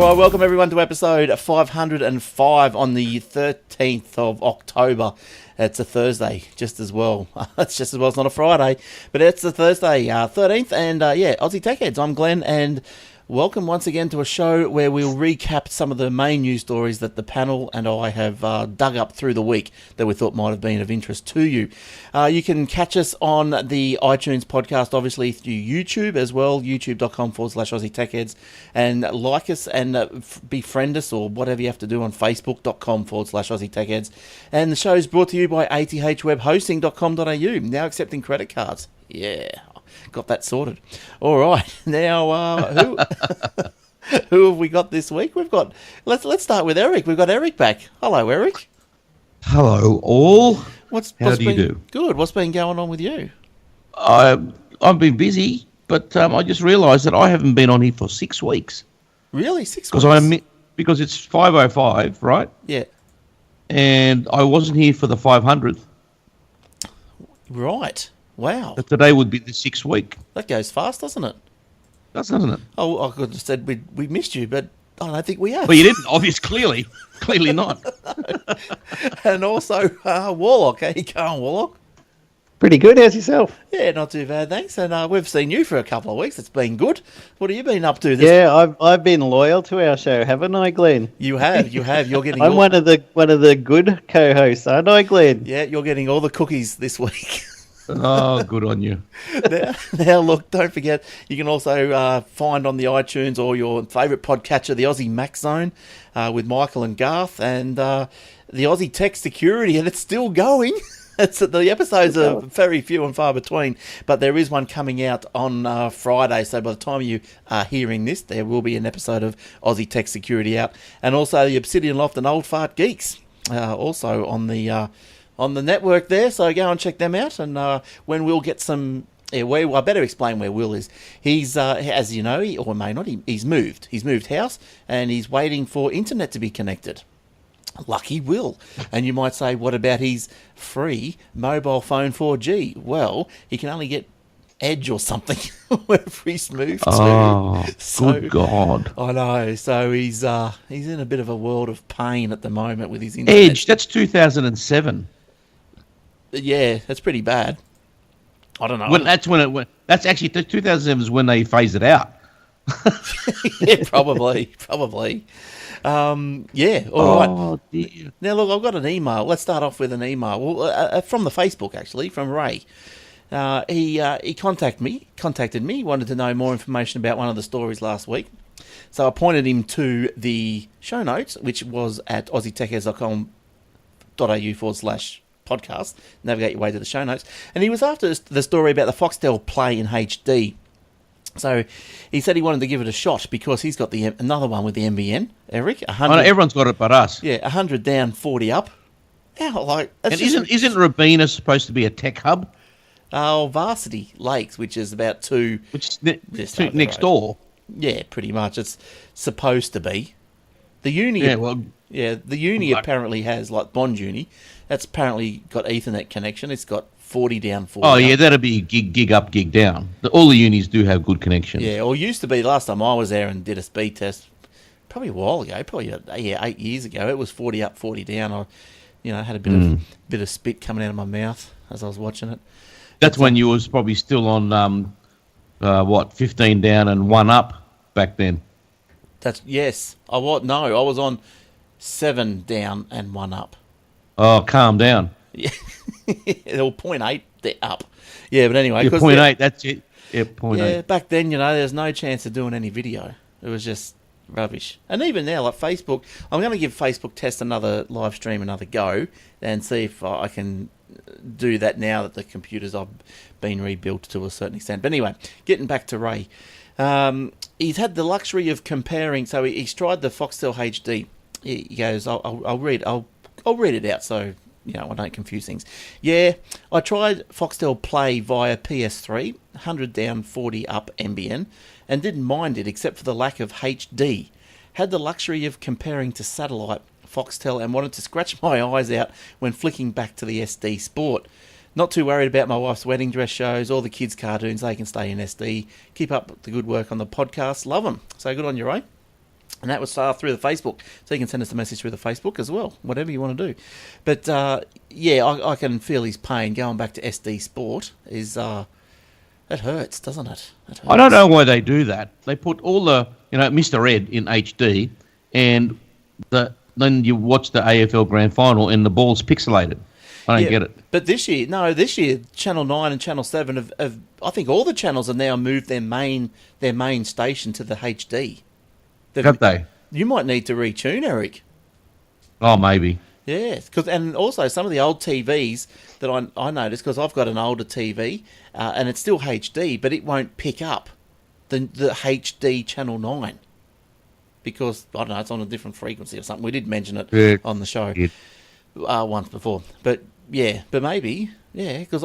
right, welcome everyone to episode 505 on the 13th of October. It's a Thursday, just as well. It's just as well. It's not a Friday, but it's a Thursday, 13th. And Aussie Tech Heads. I'm Glenn, and welcome once again to a show where we'll recap some of the main news stories that the panel and I have dug up through the week that we thought might have been of interest to you. You can catch us on the iTunes podcast, obviously through YouTube as well, youtube.com/Aussie Tech Heads, and like us and befriend us or whatever you have to do on facebook.com/Aussie Tech Heads. And the show is brought to you by athwebhosting.com.au, now accepting credit cards. Yeah. Got that sorted. All right. Now, who have we got this week? We've got. Let's start with Eric. We've got Eric back. Hello, Eric. Hello, all. How do you do? Good. What's been going on with you? I've been busy, but I just realised that I haven't been on here for 6 weeks. Really, 6 weeks? Because it's 505, right? Yeah. And I wasn't here for the 500th. Right. Wow. But today would be the 6th week. That goes fast, doesn't it? Doesn't it? Oh, I could have said we missed you, but I don't think we have. Well, you didn't, obviously. Clearly not. And also, Warlock. How you going, Warlock? Pretty good. How's yourself? Yeah, not too bad, thanks. And we've seen you for a couple of weeks. It's been good. What have you been up to? I've been loyal to our show, haven't I, Glenn? You have. You're getting. I'm one of the good co-hosts, aren't I, Glenn? Yeah, you're getting all the cookies this week. Oh, good on you. Now, look, don't forget, you can also find on the iTunes or your favourite podcatcher, the Aussie Mac Zone with Michael and Garth, and the Aussie Tech Security, and it's still going. The episodes are very few and far between, but there is one coming out on Friday, so by the time you are hearing this, there will be an episode of Aussie Tech Security out, and also the Obsidian Loft and Old Fart Geeks, also on the network there, so go and check them out. And when Will gets some... I better explain where Will is. He's, as you know, or may not, he's moved. He's moved house, and he's waiting for internet to be connected. Lucky Will. And you might say, what about his free mobile phone 4G? Well, he can only get Edge or something wherever he's moved to. Oh, good God. I know. So he's in a bit of a world of pain at the moment with his internet. Edge, that's 2007. Yeah, that's pretty bad. I don't know. That's actually 2007 is when they phased it out. Yeah, probably. Yeah, all right. Oh, dear. Now, look, I've got an email. Let's start off with an email. Well, from the Facebook, actually, from Ray. He contacted me, wanted to know more information about one of the stories last week. So I pointed him to the show notes, which was at aussietechheads.com.au/podcast. Navigate your way to the show notes. And he was after the story about the Foxtel Play in HD. So he said he wanted to give it a shot because he's got another one with the NBN, Eric. 100, everyone's got it but us. Yeah, 100 down, 40 up. Yeah, isn't Robina supposed to be a tech hub? Varsity Lakes, which is about two... Which is next door. Yeah, pretty much. It's supposed to be. The uni... the uni apparently has, like Bond Uni, that's apparently got Ethernet connection. It's got 40 down, 40 up. Oh, yeah, that'll be gig up, gig down. All the unis do have good connections. Yeah, or used to be, last time I was there and did a speed test, probably a while ago, 8 years ago, it was 40 up, 40 down. I had a bit of spit coming out of my mouth as I was watching it. That's when you was probably still on, 15 down and 1 up back then. Yes. I was on 7 down and 1 up. Oh, calm down. Yeah. Or 0.8 up. Yeah, but anyway. Yeah, 0.8, that's it. Yeah, 0.8. Yeah, back then, there's no chance of doing any video. It was just rubbish. And even now, like Facebook, I'm going to give Facebook Test another live stream, another go, and see if I can do that now that the computers have been rebuilt to a certain extent. But anyway, getting back to Ray. He's had the luxury of comparing, so he's tried the Foxtel HD. He goes, I'll read it out so I don't confuse things. Yeah, I tried Foxtel Play via PS3, 100 down, 40 up NBN, and didn't mind it except for the lack of HD. Had the luxury of comparing to satellite Foxtel and wanted to scratch my eyes out when flicking back to the SD Sport. Not too worried about my wife's wedding dress shows or the kids' cartoons. They can stay in SD. Keep up the good work on the podcast. Love them. So good on you, Ray. And that was through the Facebook. So you can send us a message through the Facebook as well, whatever you want to do. But, I can feel his pain. Going back to SD Sport is... it hurts, doesn't it? It hurts. I don't know why they do that. They put all the, Mr. Ed in HD, and then you watch the AFL Grand Final, and the ball's pixelated. I don't get it. But this year, Channel 9 and Channel 7 have I think all the channels have now moved their main station to the HD. Have they? You might need to retune, Eric. Oh, maybe. Yeah, and also some of the old TVs that I noticed, because I've got an older TV, and it's still HD, but it won't pick up the HD Channel 9. Because, I don't know, it's on a different frequency or something. We did mention it on the show once before. But maybe, because,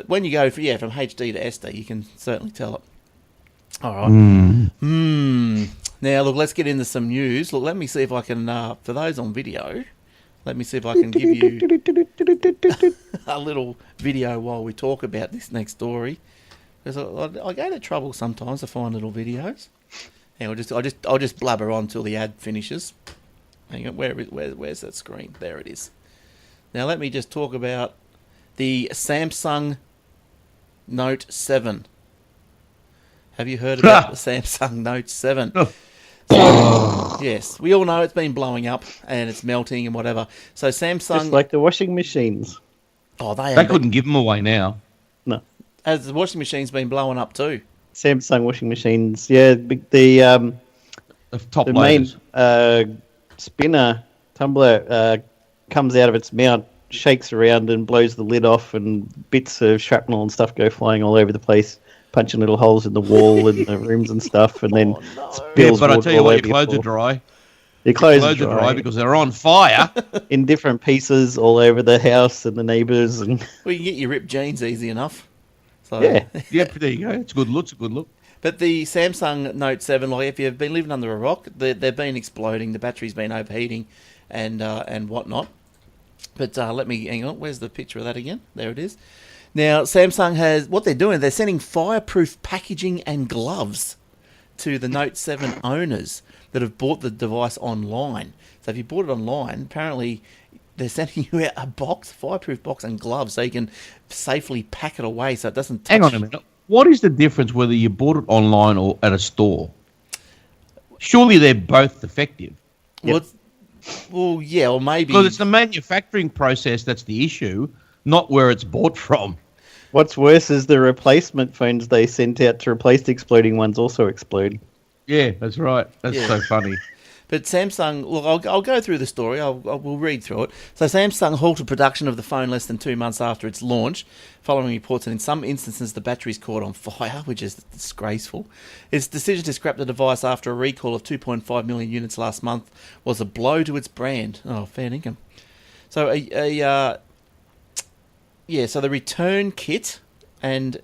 when you go from HD to SD, you can certainly tell it. All right. Now, look, let's get into some news. Look, let me see if I can, for those on video, let me see if I can give you a little video while we talk about this next story. Because I go to trouble sometimes to find little videos. Hang on, I'll just blabber on till the ad finishes. Hang on, where's that screen? There it is. Now, let me just talk about the Samsung Note 7. Have you heard about the Samsung Note 7? So, yes, we all know it's been blowing up and it's melting and whatever. So Samsung... Just like the washing machines. Oh, they couldn't give them away now. No. As the washing machine's been blowing up too. Samsung washing machines, the top main spinner tumbler comes out of its mount, shakes around and blows the lid off, and bits of shrapnel and stuff go flying all over the place, punching little holes in the wall and the rooms and stuff, and then spills but I tell you water what, your clothes are dry. Your clothes are dry because they're on fire. In different pieces all over the house and the neighbours. And well, you can get your ripped jeans easy enough. So. Yeah, there you go. It's a good look. It's a good look. But the Samsung Note 7, like if you've been living under a rock, they've been exploding. The battery's been overheating and whatnot. But let me hang on. Where's the picture of that again? There it is. Now Samsung has what they're doing. They're sending fireproof packaging and gloves to the Note 7 owners that have bought the device online. So if you bought it online, apparently they're sending you out a box, fireproof box and gloves, so you can safely pack it away so it doesn't touch. Hang on a minute. What is the difference whether you bought it online or at a store? Surely they're both effective. Well, yeah, or maybe... Because it's the manufacturing process that's the issue, not where it's bought from. What's worse is the replacement phones they sent out to replace the exploding ones also explode. Yeah, that's right. That's so funny. But Samsung, look, I'll go through the story. We'll read through it. So Samsung halted production of the phone less than 2 months after its launch, following reports that in some instances the batteries caught on fire, which is disgraceful. Its decision to scrap the device after a recall of 2.5 million units last month was a blow to its brand. Oh, fair income. So so the return kit and...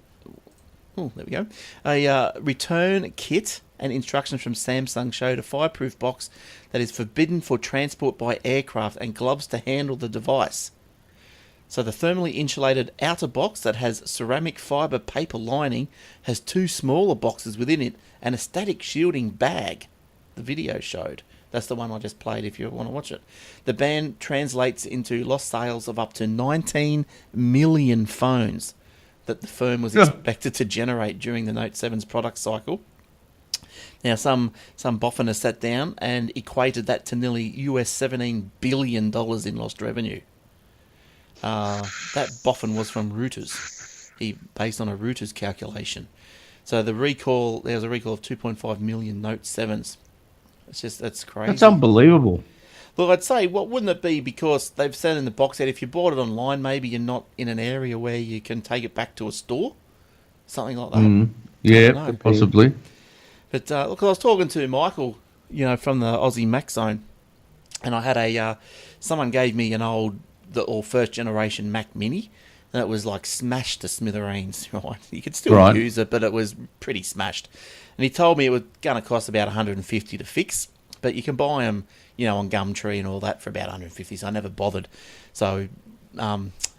Oh, there we go. A return kit and instructions from Samsung showed a fireproof box that is forbidden for transport by aircraft and gloves to handle the device. So the thermally insulated outer box that has ceramic fibre paper lining has 2 smaller boxes within it and a static shielding bag, the video showed. That's the one I just played if you want to watch it. The ban translates into lost sales of up to 19 million phones that the firm was expected to generate during the Note 7's product cycle. Now, some boffin has sat down and equated that to nearly US $17 billion in lost revenue. That boffin was from Reuters, based on a Reuters calculation. So there was a recall of 2.5 million Note 7s. That's crazy. That's unbelievable. Look, I'd say, wouldn't it be because they've said in the box out if you bought it online, maybe you're not in an area where you can take it back to a store? Something like that. Yeah, possibly. But look, I was talking to Michael, from the Aussie Mac Zone, and I had someone gave me an old, first generation Mac Mini, and it was like smashed to smithereens, right? You could still use it, but it was pretty smashed. And he told me it was going to cost about $150 to fix, but you can buy them, on Gumtree and all that for about $150, so I never bothered. So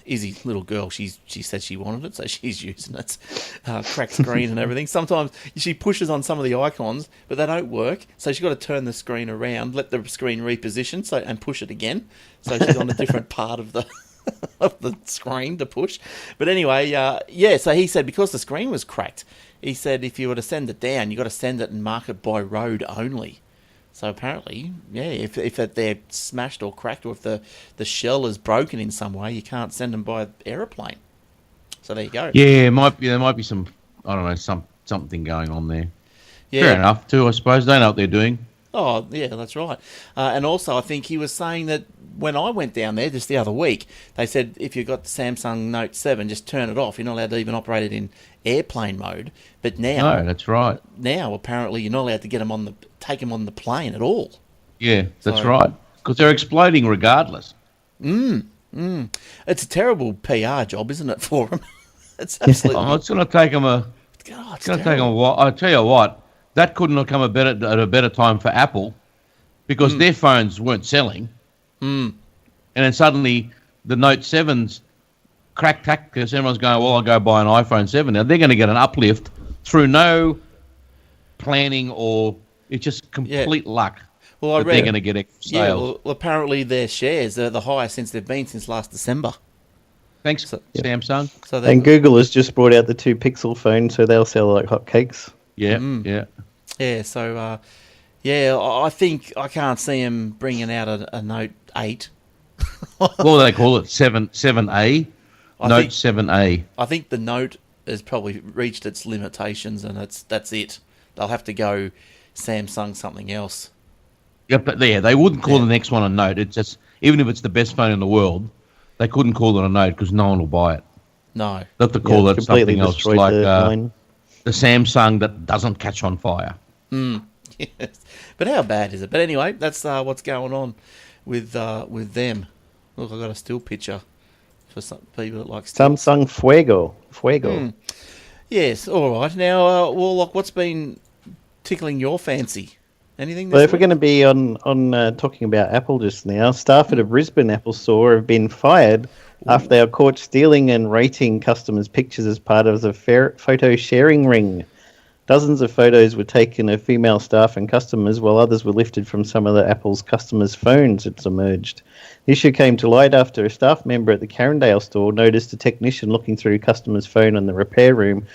Izzy's little girl, she said she wanted it, so she's using it. Cracked screen and everything. Sometimes she pushes on some of the icons, but they don't work, so she's got to turn the screen around, let the screen reposition, and push it again. So she's on a different part of the of the screen to push. But anyway, so he said because the screen was cracked, he said if you were to send it down, you got to send it and mark it by road only. So apparently, if they're smashed or cracked, or if the shell is broken in some way, you can't send them by aeroplane. So there you go. Yeah, there might be some, I don't know, something going on there. Yeah. Fair enough, too, I suppose. They know what they're doing. Oh, yeah, that's right. And also, I think he was saying that when I went down there just the other week, they said if you've got the Samsung Note 7, just turn it off. You're not allowed to even operate it in airplane mode. But now... No, that's right. Now, apparently, you're not allowed to take them on the plane at all. Yeah, that's right. Because they're exploding regardless. It's a terrible PR job, isn't it, for them? It's absolutely... it's going to take them a... It's going to take them a while. I'll tell you what, that couldn't have come at a better time for Apple, because their phones weren't selling. And then suddenly the Note 7's cracked because everyone's going, well, I'll go buy an iPhone 7. Now they're going to get an uplift through no planning, or it's just complete luck. Well, I read they're going to get extra sales. Yeah, well, apparently their shares are the highest since they've been since last December. Thanks, Samsung. And Google has just brought out the 2 Pixel phones, so they'll sell like hotcakes. Yeah. Yeah, so, I think I can't see him bringing out a Note 8. What do they call it? 7A? Note 7A. I think the Note has probably reached its limitations, and that's it. They'll have to go Samsung something else. Yeah, but they wouldn't call the next one a Note. It's just, even if it's the best phone in the world, they couldn't call it a Note because no one will buy it. No. They have to call it something else, like the Samsung that doesn't catch on fire. Yes. But how bad is it? But anyway, that's what's going on with them. Look, I got a still picture for some people that like Samsung Fuego. Yes, all right. Now, what's been tickling your fancy? Anything? Well, if we're going to be on talking about Apple just now, staff at a Brisbane Apple store have been fired after they were caught stealing and rating customers' pictures as part of the photo sharing ring. Dozens of photos were taken of female staff and customers, while others were lifted from some of the Apple's customers' phones, it's emerged. The issue came to light after a staff member at the Carindale store noticed a technician looking through a customer's phone in the repair room.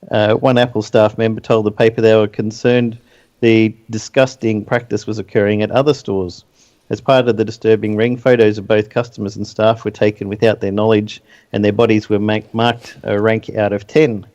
One Apple staff member told the paper they were concerned the disgusting practice was occurring at other stores. As part of the disturbing ring, photos of both customers and staff were taken without their knowledge, and their bodies were marked a rank out of 10.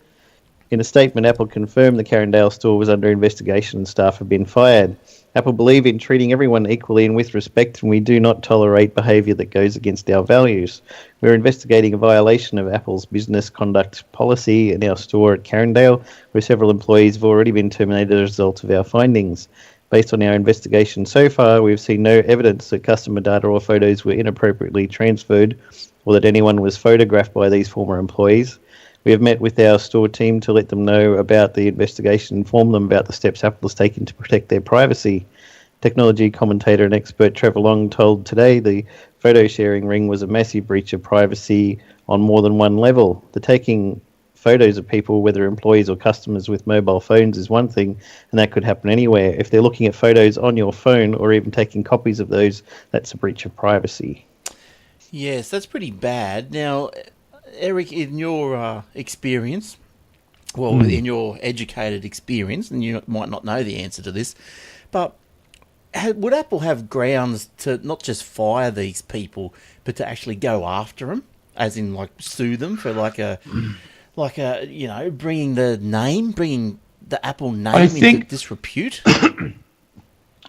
In a statement, Apple confirmed the Carindale store was under investigation and staff have been fired. Apple believe in treating everyone equally and with respect, and we do not tolerate behaviour that goes against our values. We're investigating a violation of Apple's business conduct policy in our store at Carindale, where several employees have already been terminated as a result of our findings. Based on our investigation so far, we've seen no evidence that customer data or photos were inappropriately transferred or that anyone was photographed by these former employees. We have met with our store team to let them know about the investigation, inform them about the steps Apple has taken to protect their privacy. Technology commentator and expert Trevor Long told Today the photo sharing ring was a massive breach of privacy on more than one level. The taking photos of people, whether employees or customers with mobile phones, is one thing, and that could happen anywhere. If they're looking at photos on your phone or even taking copies of those, that's a breach of privacy. Yes, that's pretty bad. Now, Eric, in your experience, in your educated experience, and you might not know the answer to this, but would Apple have grounds to not just fire these people, but to actually go after them, as in like sue them for bringing the Apple name into disrepute?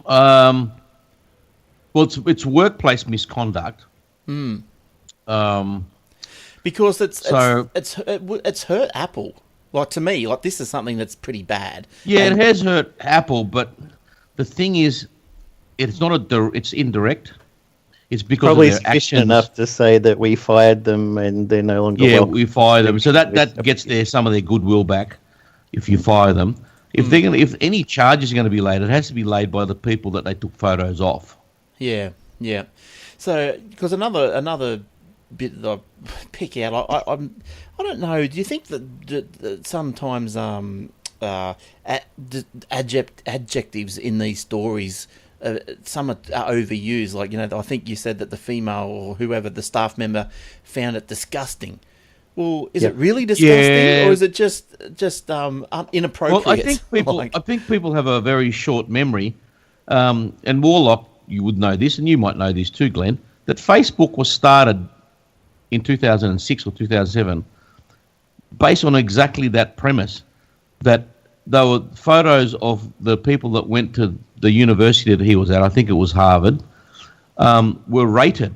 Well, it's workplace misconduct. Because it's hurt Apple. Like, to me, like, this is something that's pretty bad. Yeah, it has hurt Apple, but the thing is, it's not it's indirect. It's because probably of their sufficient actions. Enough to say that we fired them and they're no longer. Yeah, we fire them, so that gets some of their goodwill back. If you fire them, if any charges are going to be laid, it has to be laid by the people that they took photos off. Yeah. So because another bit that I pick out. I don't know. Do you think that sometimes adjectives in these stories, some are overused? Like, I think you said that the female or whoever, the staff member, found it disgusting. Well, is it really disgusting, or is it just inappropriate? Well, I think people have a very short memory, and Warlock, you would know this, and you might know this too, Glenn, that Facebook was started in 2006 or 2007 based on exactly that premise, that there were photos of the people that went to the university that he was at, I think it was Harvard, were rated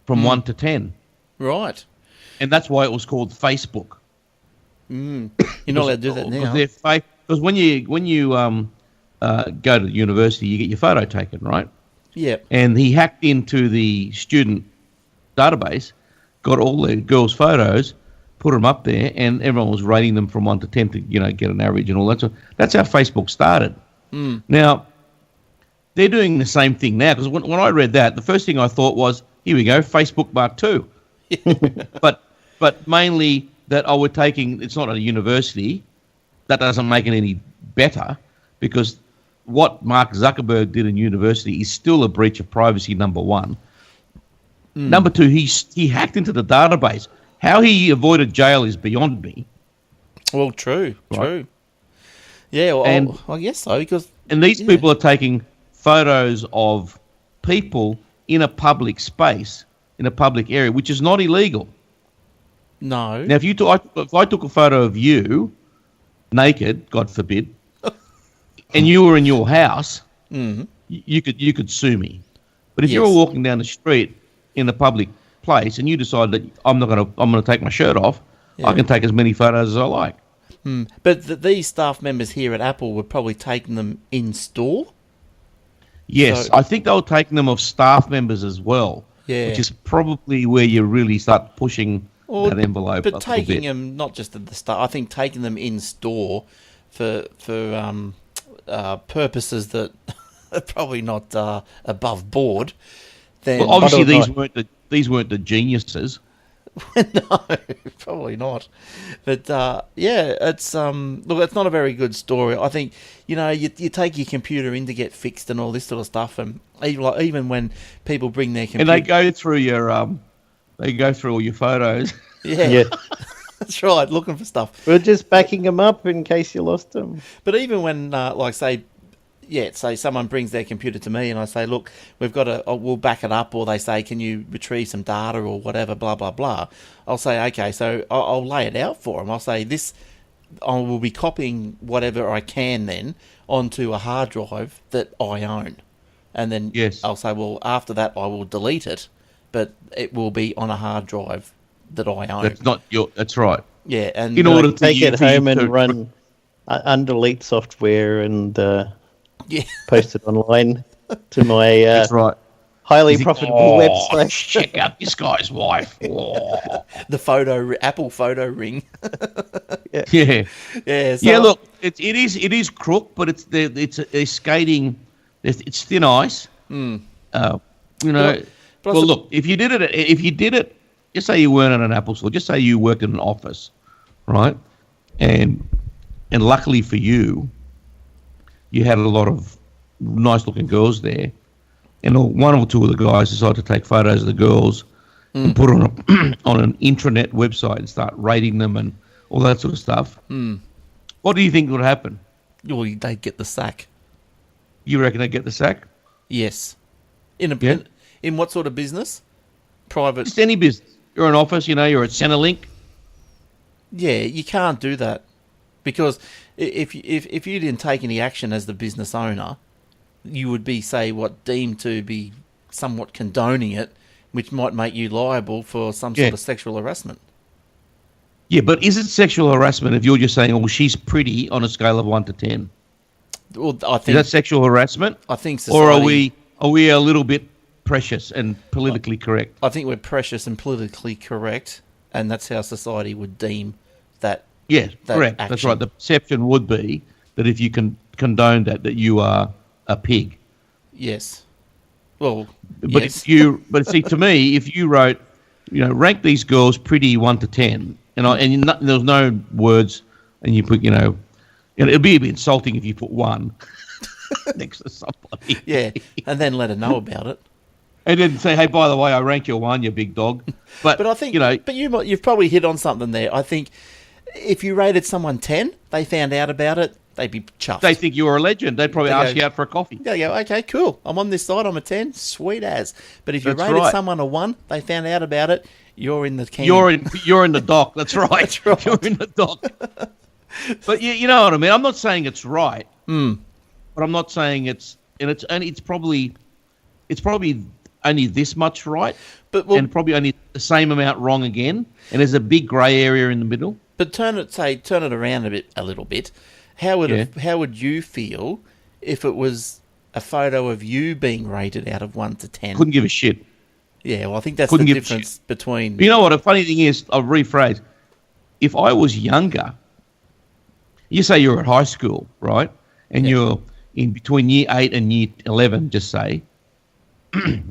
from 1 to 10. Right. And that's why it was called Facebook. You're not allowed to do that now. Because when you go to university, you get your photo taken, right? Yeah. And he hacked into the student database, got all the girls' photos, put them up there, and everyone was rating them from 1 to 10 to get an average and all that. So that's how Facebook started. Now, they're doing the same thing now, because when I read that, the first thing I thought was, here we go, Facebook Mark II. But mainly that we're taking, it's not a university. That doesn't make it any better, because what Mark Zuckerberg did in university is still a breach of privacy, number one. Number two, he hacked into the database. How he avoided jail is beyond me. Well, true. Yeah, well, I guess so, because... And these people are taking photos of people in a public space, in a public area, which is not illegal. No. Now, if I took a photo of you, naked, God forbid, and you were in your house, you could sue me. But if you were walking down the street in a public place and you decide that I'm going to take my shirt off, I can take as many photos as I like. But these staff members here at Apple were probably taking them in store. Yes, I think they were taking them of staff members as well. Yeah. Which is probably where you really start pushing that envelope. But taking them not just at the start, I think taking them in store for purposes that are probably not above board. Then well, obviously these weren't the geniuses. No, probably not. But it's look, it's not a very good story. I think you take your computer in to get fixed and all this sort of stuff, and even when people bring their computer, and they go through all your photos. Yeah. That's right, looking for stuff. We're just backing them up in case you lost them. But even when, say someone brings their computer to me and I say, look, we'll back it up, or they say, can you retrieve some data or whatever, blah, blah, blah. I'll say, okay, so I'll lay it out for them. I'll say I will be copying whatever I can then onto a hard drive that I own. And then I'll say, well, after that I will delete it, but it will be on a hard drive that I own. That's right. Yeah, and in order to take it home and run undelete software and post it online to my that's right. highly profitable website. Check out this guy's wife. The Apple photo ring. Yeah. So look, it is crook, but it's skating. It's thin ice. Look, if you did it, just say you weren't at an Apple store. Just say you worked in an office, right? And luckily for you, you had a lot of nice-looking girls there, and one or two of the guys decided to take photos of the girls and put on an intranet website and start rating them and all that sort of stuff. What do you think would happen? Well, they'd get the sack. You reckon they'd get the sack? Yes. In what sort of business? Private. Just any business. You're an office, you're at Centrelink. Yeah, you can't do that, because if you didn't take any action as the business owner, you would be, deemed to be somewhat condoning it, which might make you liable for some sort of sexual harassment. Yeah, but is it sexual harassment if you're just saying, "Oh, she's pretty" on a scale of 1 to 10? Well, I think is that sexual harassment? I think society, or are we a little bit precious and politically correct? I think we're precious and politically correct, and that's how society would deem that. Yeah, that correct. action. That's right. The perception would be that if you can condone that you are a pig. Yes. Well, but yes. but see, to me, if you wrote, rank these girls pretty 1 to 10, there's no words, and you put, it'd be a bit insulting if you put 1 next to somebody. Yeah, and then let her know about it. And then say, hey, by the way, I rank you 1, you big dog. But I think, you've probably hit on something there. I think if you rated someone 10, they found out about it, they'd be chuffed. They think you were a legend. They'd probably ask you out for a coffee. They go, okay, cool. I'm on this side. I'm a 10. Sweet as. But if you rated someone a 1, they found out about it, you're in the can. You're in the dock. That's right. That's right. You're in the dock. But you know what I mean. I'm not saying it's right, but I'm not saying it's probably only this much right, and probably only the same amount wrong again. And there's a big grey area in the middle. But turn it around a little bit. How would you feel if it was a photo of you being rated out of 1 to 10? Couldn't give a shit. Yeah, well, I think that's the difference between... You know what? A funny thing is, I'll rephrase. If I was younger, you say you're at high school, right? And you're in between year 8 and year 11, just say, because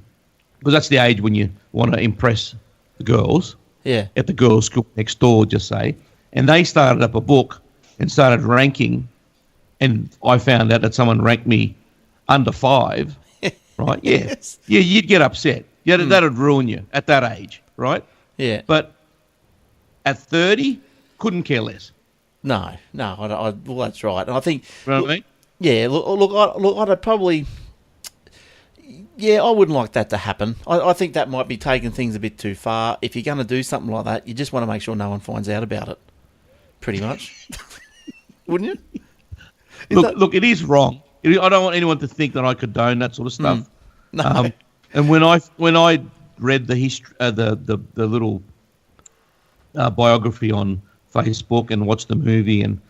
that's the age when you want to impress the girls at the girls' school next door, just say, and they started up a book and started ranking, and I found out that someone ranked me under 5, right? Yeah. Yes. Yeah, you'd get upset. Yeah, that'd ruin you at that age, right? Yeah. But at 30, couldn't care less. No, well, that's right. And I think... You know what I mean? Yeah, look, I'd probably... Yeah, I wouldn't like that to happen. I think that might be taking things a bit too far. If you're going to do something like that, you just want to make sure no one finds out about it. Pretty much. Wouldn't you? Look, it is wrong. I don't want anyone to think that I condone that sort of stuff. No. And when I read the history, the little biography on Facebook and watched the movie and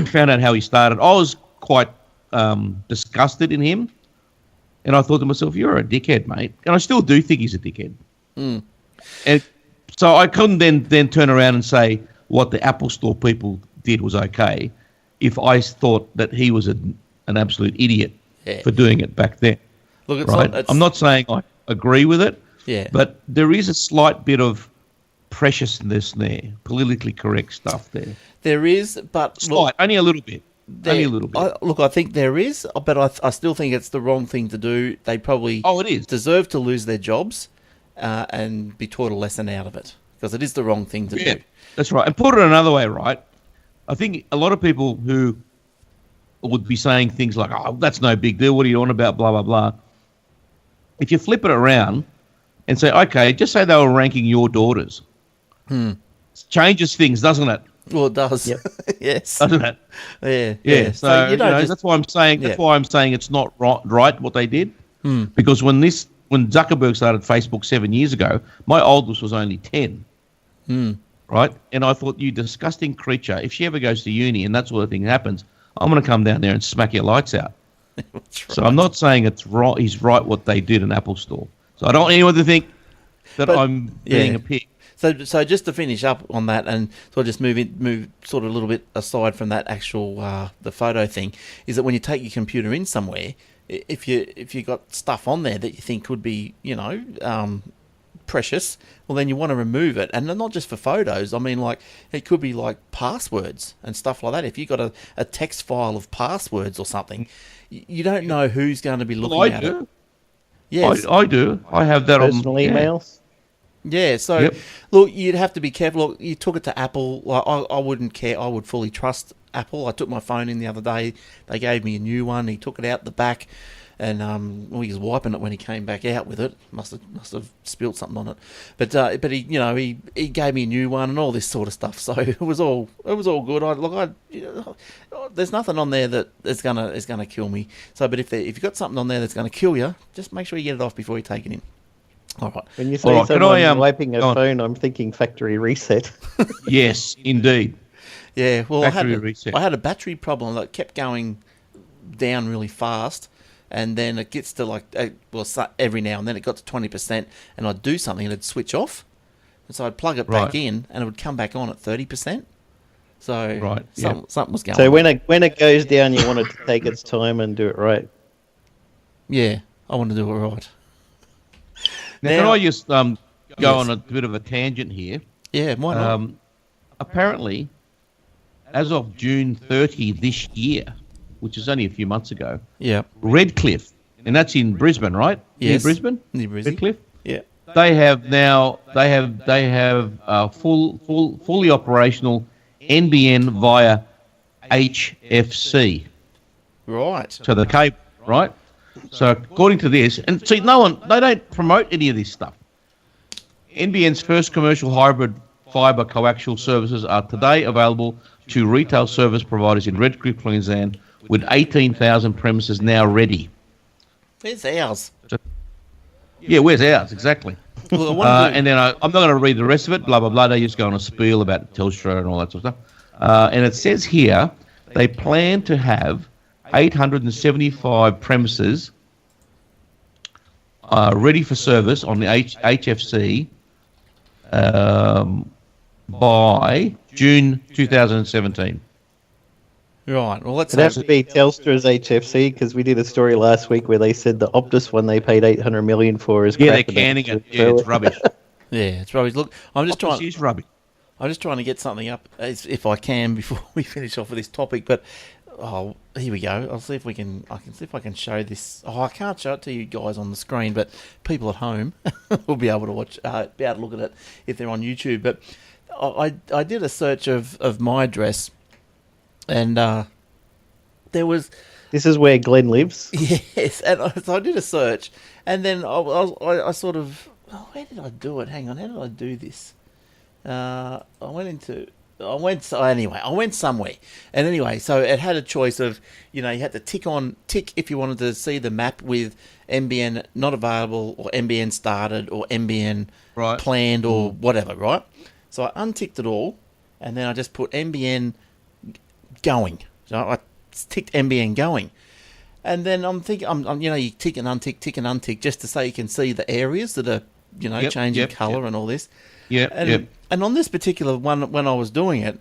found out how he started, I was quite disgusted in him. And I thought to myself, you're a dickhead, mate. And I still do think he's a dickhead. And so I couldn't then turn around and say what the Apple Store people did was okay if I thought that he was an absolute idiot for doing it back then. Look, I'm not saying I agree with it, but there is a slight bit of preciousness there, politically correct stuff there. There is, but... Slight, only a little bit. Only a little bit. I think there is, but I still think it's the wrong thing to do. They probably deserve to lose their jobs and be taught a lesson out of it, because it is the wrong thing to do. That's right. And put it another way, right? I think a lot of people who would be saying things like, oh, that's no big deal, what are you on about, blah, blah, blah. If you flip it around and say, okay, just say they were ranking your daughters. It changes things, doesn't it? Well, it does. Yep. Yes. Doesn't it? Yeah. So that's why I'm saying it's not right what they did. Because when Zuckerberg started Facebook 7 years ago, my oldest was only 10. Right? And I thought, you disgusting creature, if she ever goes to uni and that sort of thing happens, I'm going to come down there and smack your lights out. That's right. So I'm not saying it's right. He's right what they did in Apple Store. So I don't want anyone to think that I'm being a pig. So just to finish up on that, and so I'll just move sort of a little bit aside from that actual the photo thing, is that when you take your computer in somewhere, if you got stuff on there that you think could be precious, well then you want to remove it, and not just for photos. I mean, like it could be like passwords and stuff like that. If you got a text file of passwords or something, you don't know who's going to be looking at it. Yes, I do. I have that personal emails. Yeah, so look, you'd have to be careful. Look, you took it to Apple. Like, I wouldn't care. I would fully trust Apple. I took my phone in the other day. They gave me a new one. He took it out the back, and he was wiping it when he came back out with it. Must have spilled something on it. But he he gave me a new one and all this sort of stuff. So it was all good. There's nothing on there that is gonna kill me. So, but if you've got something on there that's gonna kill you, just make sure you get it off before you take it in. All right. When you say someone wiping a phone, I'm thinking factory reset. Yes, indeed. Yeah, well, I had a battery problem that kept going down really fast, and then it gets to every now and then it got to 20%, and I'd do something and it'd switch off, and so I'd plug it back in, and it would come back on at 30%. So something was going on. So when it goes down, you want it to take its time and do it right. Yeah, I want to do it right. Now, can I just go go Yes. on a bit of a tangent here. Yeah, why not? Apparently, as of June 30 this year, which is only a few months ago, Yeah. Redcliffe, and that's in Brisbane, right? Yes. Near Brisbane? Near Brizzy. Redcliffe? Yeah. They have fully operational NBN via HFC. Right. So the cable, right? So according to this, and see, they don't promote any of this stuff. NBN's first commercial hybrid fibre coaxial services are today available to retail service providers in Redcliffe, Queensland, with 18,000 premises now ready. Where's ours? Yeah, where's ours? Exactly. Well, I wonder- And then I'm not going to read the rest of it, blah, blah, blah. They just go on a spiel about Telstra and all that sort of stuff. And it says here they plan to have 875 premises ready for service on the HFC by June 2017. Right. Well, let's It'd have to be Telstra's HFC because we did a story last week where they said the Optus one they paid 800 million for is Yeah, they're crap. canning it. Yeah, it's rubbish. Yeah, it's rubbish. Look, I'm just trying. It's rubbish. I'm just trying to get something up, if I can, before we finish off with this topic. But here we go. I'll see if we can. I can see if I can show this. Oh, I can't show it to you guys on the screen, but people at home will be able to watch. Be able to look at it if they're on YouTube. But I did a search of my address, and there was. This is where Glenn lives. Yes, and so I did a search, and then I sort of. Oh, where did I do it? Hang on, how did I do this? I went somewhere, and anyway, so it had a choice of, you had to tick if you wanted to see the map with NBN not available, or NBN started, or NBN Right. planned, or whatever, right? So I unticked it all, and then I just put NBN going. So I ticked NBN going. And then I'm thinking, you tick and untick, just to say you can see the areas that are, changing colour and all this. Yeah, And on this particular one, when I was doing it,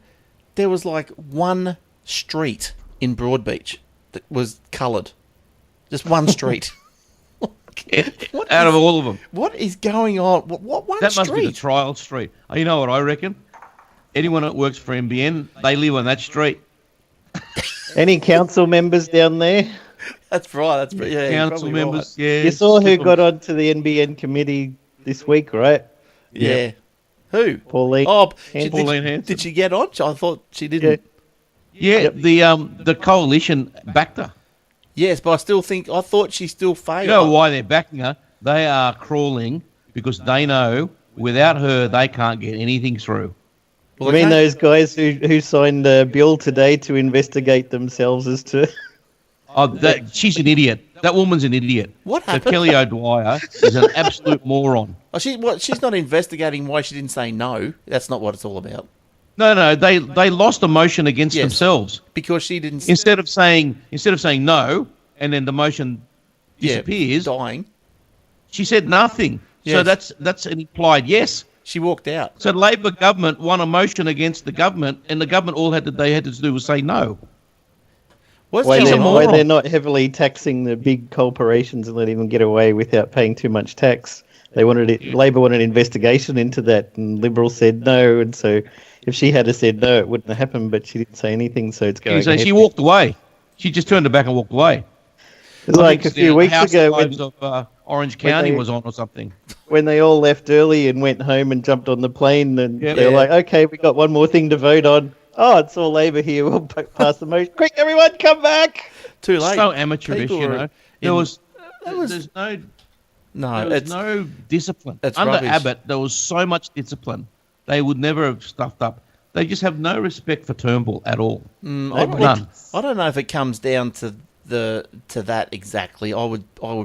there was like one street in Broadbeach that was coloured. Just one street. Out of all of them. What is going on? What one That street? must be the trial street. You know what I reckon? Anyone that works for NBN, they live on that street. Any council members down there? That's right. That's yeah. you're Council probably members, right. yeah. You saw who got onto the NBN committee this week, right? Yeah. Who? Pauline. Oh, Pauline Hanson. did she get on? I thought she didn't. Yeah, the coalition backed her. Yes, but I thought she still failed. You know why they're backing her? They are crawling because they know without her they can't get anything through. I mean those guys who signed a bill today to investigate themselves as to... She's an idiot. That woman's an idiot. What So happened? Kelly O'Dwyer is an absolute moron. Oh, she's not investigating why she didn't say no. That's not what it's all about. No, they lost a motion against Yes. themselves. Because she didn't. Instead of saying no, and then the motion disappears, dying. she said nothing. So Yes. that's an implied yes. She walked out. So the Labor government won a motion against the government, and the government they had to do was say no. Why She's a moron. they're not heavily taxing the big corporations and letting them get away without paying too much tax. They wanted it. Labor wanted an investigation into that, and Liberals said no. And so, if she had said no, it wouldn't have happened. But she didn't say anything, so it's going. So ahead. she walked away. She just turned her back and walked away. It's like a few weeks House ago Lives of Orange County was on or something. when they all left early and went home and jumped on the plane, and Yep. they were like, "Okay, we got one more thing to vote on. Oh, it's all Labor here. We'll pass the motion. Quick, everyone, come back!" Too late. So amateurish, People you were know. There's no discipline. It's Under rubbish. Abbott, there was so much discipline. They would never have stuffed up. They just have no respect for Turnbull at all. I None. don't know if it comes down to that exactly. I would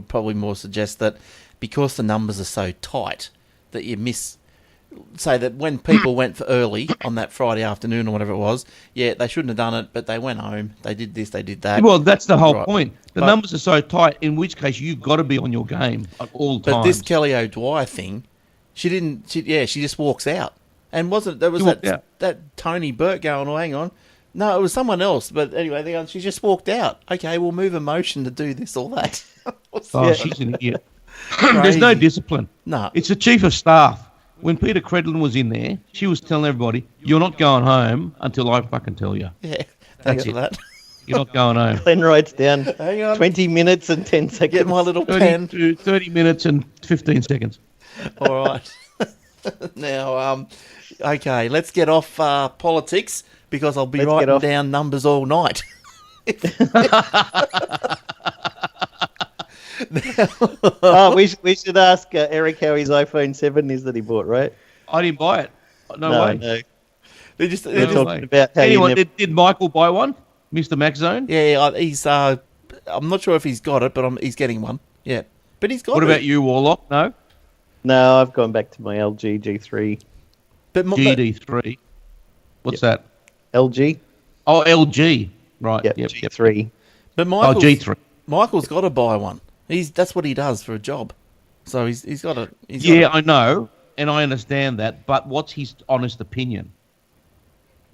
probably more suggest that because the numbers are so tight that you miss. Say that when people went for early on that Friday afternoon or whatever it was, they shouldn't have done it, but they went home. They did this, they did that. Well, that's the whole Right. point. The But- numbers are so tight, in which case you've got to be on your game at all But times. this Kelly O'Dwyer thing, she didn't. She just walks out. And there was She walked out. that Tony Burt going, "Oh, hang on." No, it was someone else. But anyway, she just walked out. Okay, we'll move a motion to do this or that. She's an idiot. There's no discipline. No. It's the chief of staff. when Peter Credlin was in there, she was telling everybody, "You're not going home until I fucking tell you." Yeah, That's thanks it. for that. You're not going home. Glenn writes down Hang on. 20 minutes and 10 seconds. Get my little pen. 30 minutes and 15 seconds. All right. Now, okay, let's get off politics because I'll be Let's get writing off. down numbers all night. We should ask Eric how his iPhone 7 is that he bought, right? I didn't buy it. No way. No. They just, We're No talking way. about how Anyway, you never... did Michael buy one? Mr. Max Zone? yeah, he's. I'm not sure if he's got it, but he's getting one. Yeah, but he's got. What it. about you, Warlock? No? No, I've gone back to my LG G3. But GD3. What's that? LG? Oh, LG. Right. Yep, Yep. G3. But Oh, G3. Michael's got to buy one. That's what he does for a job. So he's got to. Yeah, I know, and I understand that. But what's his honest opinion?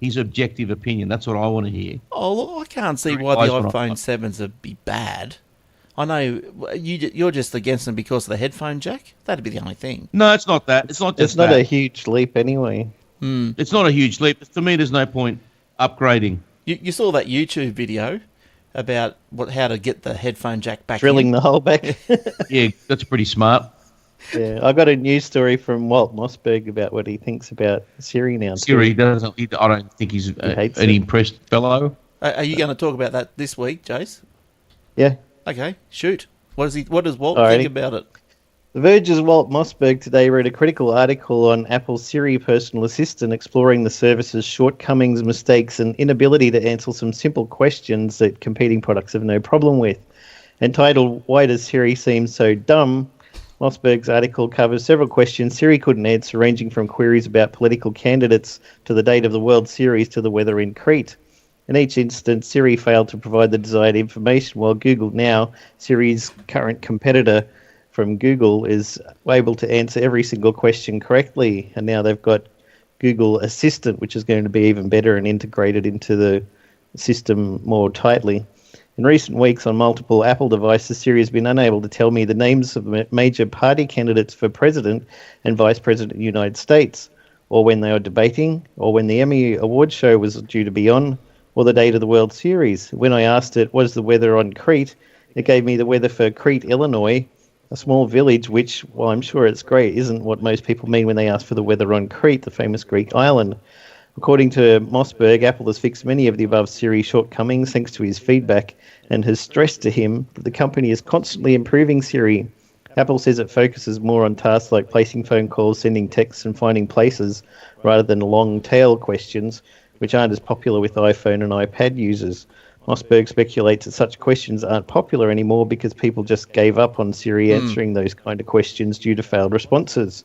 His objective opinion. That's what I want to hear. Oh, look, I can't see why the Eyes when I- iPhone 7s would be bad. I know you're just against them because of the headphone jack. That'd be the only thing. No, it's not that. It's not just It's not that. a huge leap anyway. It's not a huge leap. To me, there's no point upgrading. You saw that YouTube video about how to get the headphone jack back Drilling in. the hole back. Yeah, that's pretty smart. Yeah, I got a news story from Walt Mossberg about what he thinks about Siri now. too. Siri doesn't. I don't think he's hates an it. impressed fellow. Are you going to talk about that this week, Jace? Yeah. Okay, shoot. What does Walt Alrighty. think about it? The Verge's Walt Mossberg today wrote a critical article on Apple's Siri personal assistant, exploring the service's shortcomings, mistakes, and inability to answer some simple questions that competing products have no problem with. Entitled, "Why Does Siri Seem So Dumb?" Mossberg's article covers several questions Siri couldn't answer, ranging from queries about political candidates to the date of the World Series to the weather in Crete. In each instance, Siri failed to provide the desired information, while Google Now, Siri's current competitor from Google, is able to answer every single question correctly. And now they've got Google Assistant, which is going to be even better and integrated into the system more tightly. In recent weeks on multiple Apple devices, Siri has been unable to tell me the names of major party candidates for president and vice president of the United States, or when they were debating, or when the Emmy Awards show was due to be on, or the date of the World Series. When I asked it, what is the weather on Crete, it gave me the weather for Crete, Illinois, a small village which, while I'm sure it's great, isn't what most people mean when they ask for the weather on Crete, the famous Greek island. According to Mossberg, Apple has fixed many of the above Siri shortcomings thanks to his feedback and has stressed to him that the company is constantly improving Siri. Apple says it focuses more on tasks like placing phone calls, sending texts, and finding places rather than long-tail questions, which aren't as popular with iPhone and iPad users. Mossberg speculates that such questions aren't popular anymore because people just gave up on Siri answering those kind of questions due to failed responses.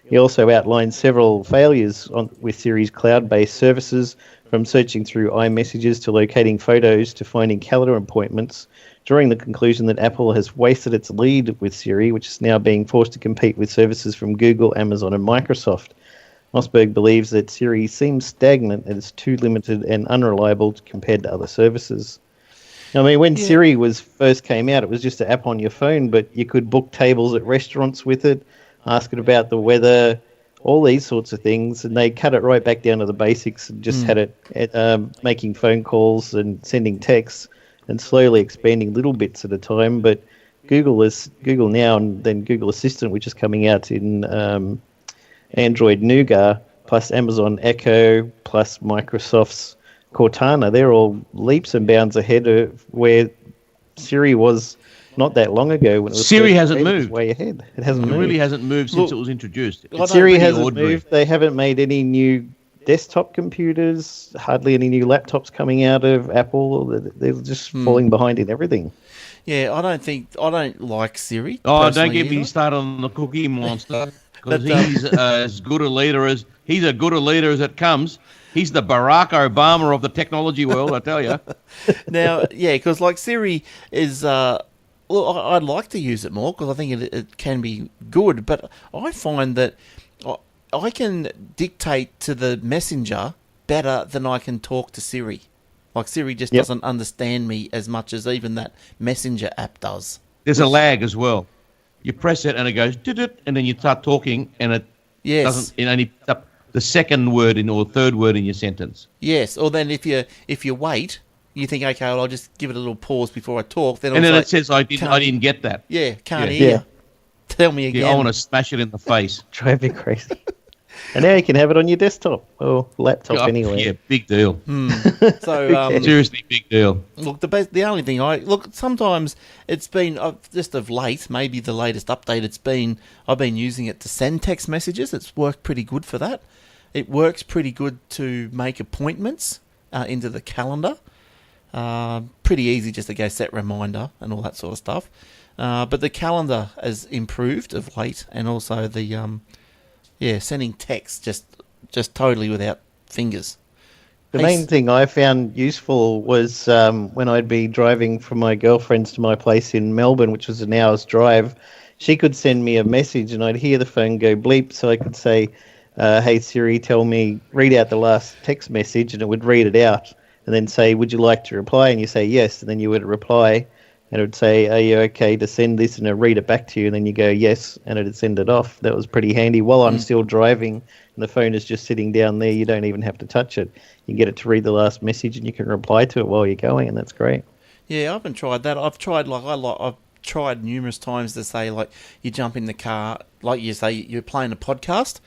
He also outlines several failures with Siri's cloud-based services, from searching through iMessages to locating photos to finding calendar appointments, drawing the conclusion that Apple has wasted its lead with Siri, which is now being forced to compete with services from Google, Amazon, and Microsoft. Mossberg believes that Siri seems stagnant and is too limited and unreliable compared to other services. I mean, when Siri first came out, it was just an app on your phone, but you could book tables at restaurants with it, ask it about the weather, all these sorts of things, and they cut it right back down to the basics and just had it making phone calls and sending texts and slowly expanding little bits at a time. But Google Now and then Google Assistant, which is coming out in Android Nougat, plus Amazon Echo, plus Microsoft's Cortana, they're all leaps and bounds ahead of where Siri was not that long ago. When it was Siri hasn't moved. Way ahead. It hasn't moved. really hasn't moved since it was introduced. Siri hasn't moved. They haven't made any new desktop computers, hardly any new laptops coming out of Apple. They're just falling behind in everything. Yeah, I don't like Siri. Oh, don't personally get me either. started on the Cookie Monster, because But, he's as good a leader as it comes. He's the Barack Obama of the technology world, I tell you. Now, yeah, because like Siri is, I'd like to use it more because I think it can be good, but I find that I can dictate to the messenger better than I can talk to Siri. Like Siri just doesn't understand me as much as even that messenger app does. There's a lag as well. You press it and it goes, "Did it," and then you start talking and it Yes. It only picks up the second word or third word in your sentence. Yes. Or then if you wait, you think, okay, well, I'll just give it a little pause before I talk. Then It says I didn't get that. Yeah, can't Yeah. hear. Yeah. Tell me again. Yeah, I want to smash it in the face. Drive me crazy. And now you can have it on your desktop or laptop anyway. Yeah, big deal. So Seriously, big deal. look, the only thing sometimes it's been just of late, maybe the latest update it's been. I've been using it to send text messages. It's worked pretty good for that. It works pretty good to make appointments into the calendar. Pretty easy just to go set reminder and all that sort of stuff. But the calendar has improved of late, and also the sending text just totally without fingers. The main thing I found useful was when I'd be driving from my girlfriend's to my place in Melbourne, which was an hour's drive. She could send me a message, and I'd hear the phone go bleep, so I could say, "Hey Siri, read out the last text message," and it would read it out, and then say, "Would you like to reply?" And you say yes, and then you would reply. And it would say, "Are you okay to send this?" And it'd read it back to you. And then you go, "Yes." And it'd send it off. That was pretty handy. While I'm still driving and the phone is just sitting down there, you don't even have to touch it. You get it to read the last message and you can reply to it while you're going. And that's great. Yeah, I haven't tried that. I've tried numerous times to say, like, you jump in the car, like you say, you're playing a podcast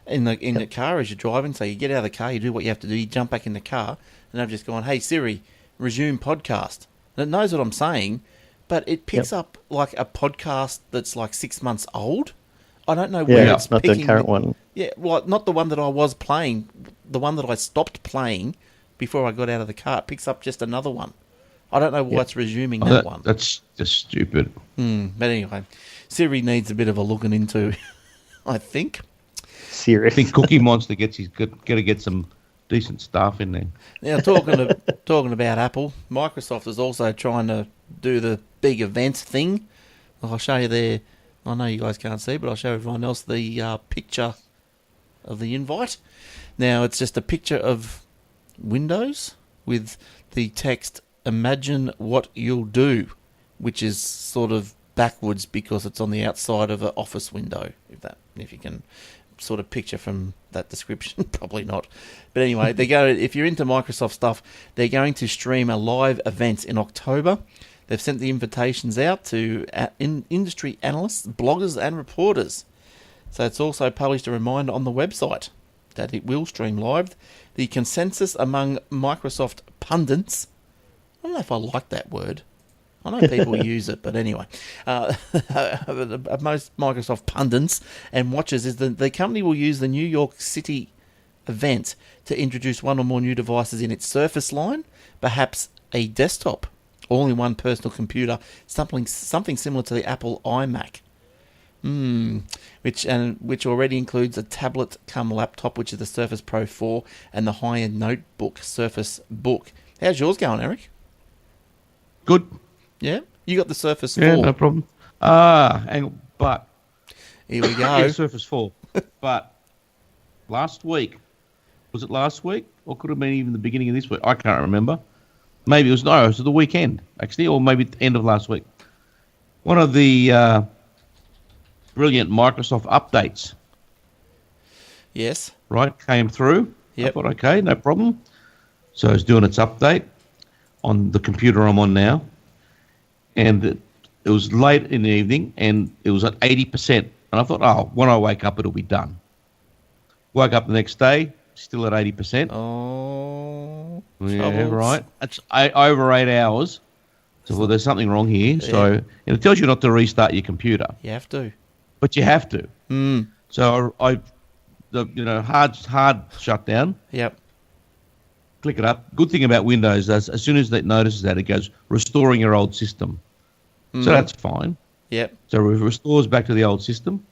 in the car as you're driving. So you get out of the car, you do what you have to do, you jump back in the car. And I've just gone, "Hey Siri, resume podcast." And it knows what I'm saying, but it picks up like a podcast that's like 6 months old. I don't know where it's not picking. the current one. Yeah, well, not the one that I was playing. The one that I stopped playing before I got out of the car. It picks up just another one. I don't know why it's resuming that one. That's just stupid. But anyway, Siri needs a bit of a looking into, I think. Serious. I think Cookie Monster got to get some decent staff in there. Now, talking about Apple, Microsoft is also trying to do the big event thing. I'll show you there. I know you guys can't see, but I'll show everyone else the picture of the invite. Now, it's just a picture of Windows with the text, "Imagine what you'll do," which is sort of backwards because it's on the outside of an office window, if you can sort of picture from that description. Probably not, but anyway, if you're into Microsoft stuff, they're going to stream a live event in October. They've sent the invitations out to industry analysts, bloggers and reporters. So it's also published a reminder on the website that it will stream live. The consensus among Microsoft pundits, I don't know if I like that word, I know people use it, but anyway, most Microsoft pundits and watchers is that the company will use the New York City event to introduce one or more new devices in its Surface line, perhaps a desktop, all-in-one personal computer, something similar to the Apple iMac, which already includes a tablet cum laptop, which is the Surface Pro 4, and the high-end notebook Surface Book. How's yours going, Eric? Good. Yeah? You got the Surface 4. Yeah, no problem. But here we go. Yeah, Surface 4. But last week, was it last week? Or could it have been even the beginning of this week? I can't remember. Maybe it was the weekend, actually, or maybe the end of last week. One of the brilliant Microsoft updates. Yes. Right, came through. Yep. I thought, okay, no problem. So it's doing its update on the computer I'm on now. And it was late in the evening, and it was at 80%. And I thought, when I wake up, it'll be done. Woke up the next day, still at 80%. Oh, yeah, troubles. Right. It's over 8 hours. So there's something wrong here. Yeah. So and it tells you not to restart your computer. You have to. But you have to. So hard shutdown. Yep. Click it up. Good thing about Windows is as soon as it notices that, it goes restoring your old system. So that's fine. Yep. So it restores back to the old system.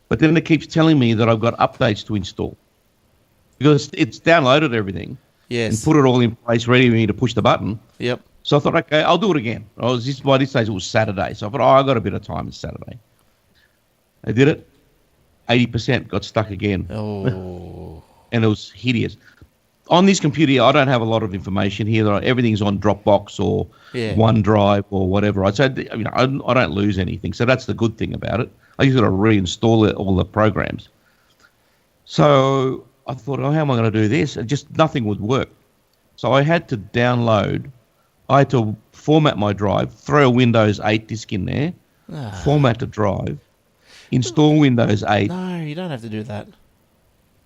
But then it keeps telling me that I've got updates to install. Because it's downloaded everything. Yes. And put it all in place, ready for me to push the button. Yep. So I thought, okay, I'll do it again. By this stage, it was Saturday. So I thought, I got a bit of time. It's Saturday. I did it. 80% got stuck again. Oh. And it was hideous. on this computer, I don't have a lot of information here. Everything's on Dropbox or OneDrive or whatever. I don't lose anything, so that's the good thing about it. I just got to reinstall all the programs. So I thought, how am I going to do this? And just nothing would work. So I had to format my drive, throw a Windows 8 disk in there, format the drive, install Windows 8. No, you don't have to do that.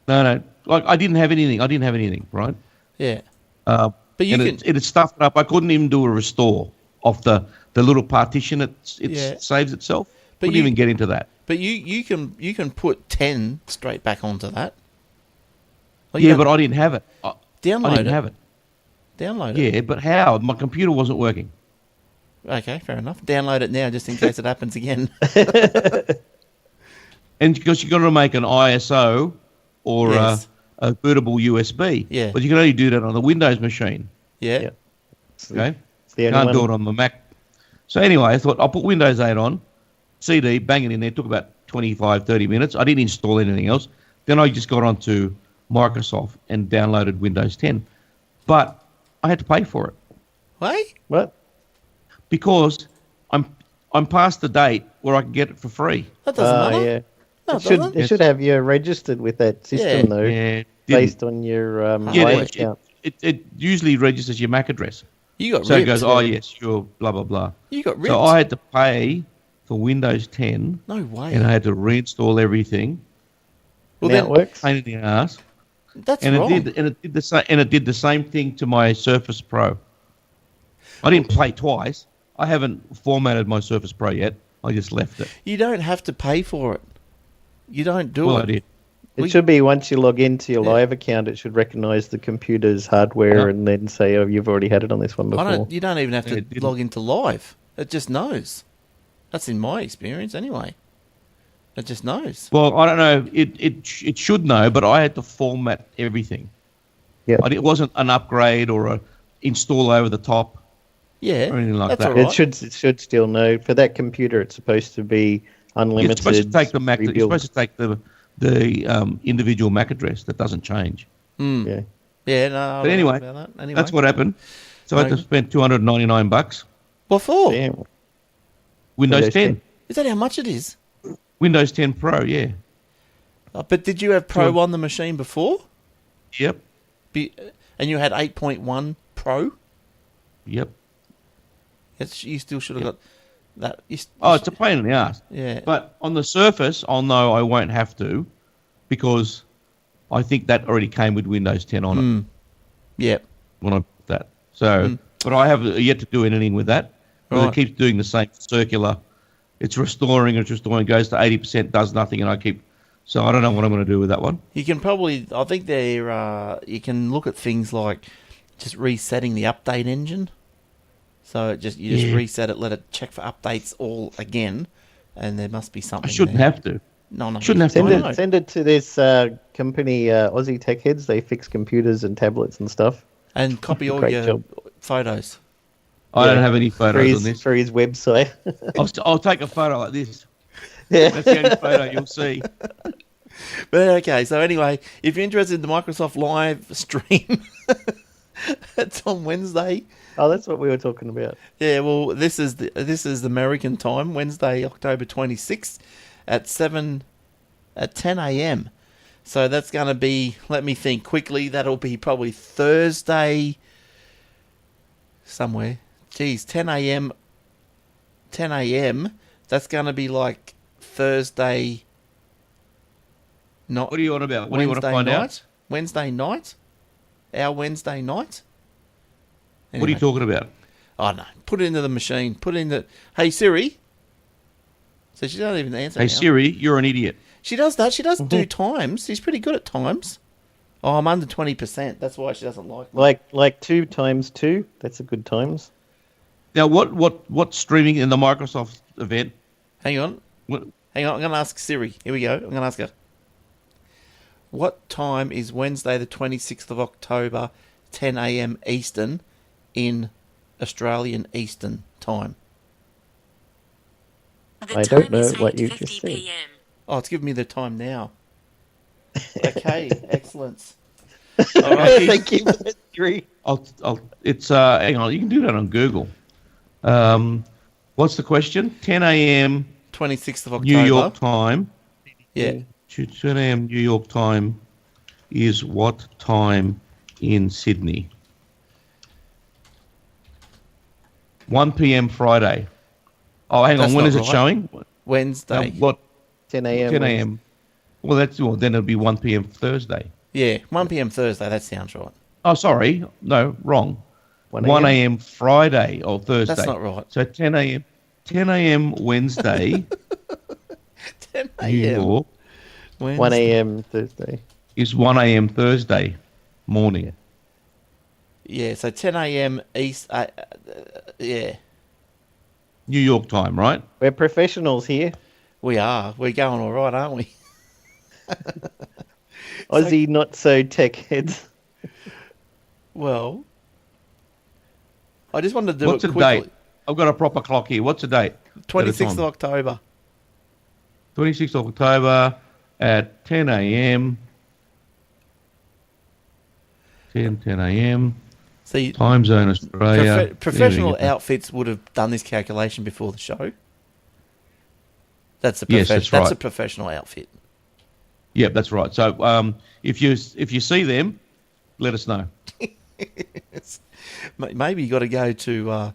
No. Like I didn't have anything, right? Yeah. But it had stuffed it up. I couldn't even do a restore of the little partition it saves itself. Couldn't even get into that. But you can put 10 straight back onto that. But I didn't have it. Download I didn't have it. Download it. Yeah, but how? My computer wasn't working. Okay, fair enough. Download it now just in case it happens again. And because you've got to make an ISO or a bootable USB. Yeah. But you can only do that on the Windows machine. Yeah. Okay? Can't do it on the Mac. So anyway, I thought I'll put Windows 8 on, CD, bang it in there. It took about 25, 30 minutes. I didn't install anything else. Then I just got onto Microsoft and downloaded Windows 10. But I had to pay for it. Wait? What? Because I'm past the date where I can get it for free. That doesn't matter. Yeah. No, It should have you registered with that system, though, based on your account. It usually registers your MAC address. You got so ripped. It goes, yes, sure, blah, blah, blah. You got ripped. So I had to pay for Windows 10. No way. And I had to reinstall everything. Well, that works. Pain in the ass. That's wrong. It did the same thing to my Surface Pro. I didn't play twice. I haven't formatted my Surface Pro yet. I just left it. You don't have to pay for it. You don't do it. I did. It should be once you log into your live account, it should recognize the computer's hardware and then say, "Oh, you've already had it on this one before." You don't even have to log into live. It just knows. That's in my experience, anyway. It just knows. Well, I don't know. It should know, but I had to format everything. Yeah. It wasn't an upgrade or a install over the top. Yeah. Or anything like that's that. all right. It should still know. For that computer, it's supposed to be unlimited. It's supposed to take the Mac. It's supposed to take the individual MAC address. That doesn't change. Yeah. Yeah. No. But anyway, that's what happened. So I had to spend $299. What for? Damn. Windows 10. Is that how much it is? Windows 10 Pro, yeah. But did you have Pro on the machine before? Yep. And you had 8.1 Pro? Yep. You still should have got that. It's a pain in the ass. Yeah. But on the Surface, I'll know I won't have to because I think that already came with Windows 10 on it. Yep. When I put that. So, but I have yet to do anything with that. Right. It keeps doing the same circular. It's restoring, goes to 80%, does nothing, and I keep... So I don't know what I'm going to do with that one. You can probably... I think you can look at things like just resetting the update engine. So you just reset it, let it check for updates all again, and there must be something I shouldn't have to. No. Shouldn't have to. Send it to this company, Aussie Tech Heads. They fix computers and tablets and stuff. And copy all your photos. I don't have any photos on this. For his website. I'll take a photo like this. Yeah. That's the only photo you'll see. But okay, so anyway, if you're interested in the Microsoft Live stream, it's on Wednesday. Oh, that's what we were talking about. Yeah, well, this is American time, Wednesday, October 26th at 10 a.m. So that's going to be, let me think quickly, that'll be probably Thursday somewhere. Geez, 10 a.m. That's going to be like Thursday. What are you on about? What do you want to find out? Wednesday night? Our Wednesday night? Anyway. What are you talking about? Oh, no. Put it into the machine. Hey, Siri. So she doesn't even answer Hey, now. Siri, you're an idiot. She does that. She does do times. She's pretty good at times. Oh, I'm under 20%. That's why she doesn't like me. Like 2 times 2. That's a good times. Now, what's streaming in the Microsoft event? Hang on. I'm going to ask Siri. Here we go. I'm going to ask her. What time is Wednesday the 26th of October, 10 a.m. Eastern in Australian Eastern Time? I don't know what you just said. Oh, it's giving me the time now. Okay, excellent. All right. Thank you for that, Drew. It's hang on, you can do that on Google. What's the question? 10 a.m. 26th of October. New York time. Yeah. 10 a.m. New York time is what time in Sydney? 1 p.m. Friday. Oh, hang That's on. When not is it right. showing? Wednesday. What? 10 a.m. 10 a.m. Well, then it'll be 1 p.m. Thursday. Yeah, 1 p.m. Thursday. That sounds right. Oh, sorry. No, wrong. 1 a.m. Friday or Thursday. That's not right. So 10 a.m. 10 a.m. Wednesday. 10 New a.m. York 1 a.m. Thursday. is 1 a.m. Thursday morning. Yeah, so 10 a.m. East. Yeah, New York time, right? We're professionals here. we are. We're going all right, aren't we? Aussie not so tech heads. Well, I just wanted to do What's it the quickly. date? I've got a proper clock here. What's the date? 26th of October. 26th of October at 10 a.m. 10 a.m. See, Time zone Australia. professional There we go. outfits would have done this calculation before the show. That's a Yes, that's that's a right. professional outfit. Yep, that's right. So if you see them, let us know. Maybe you got to go to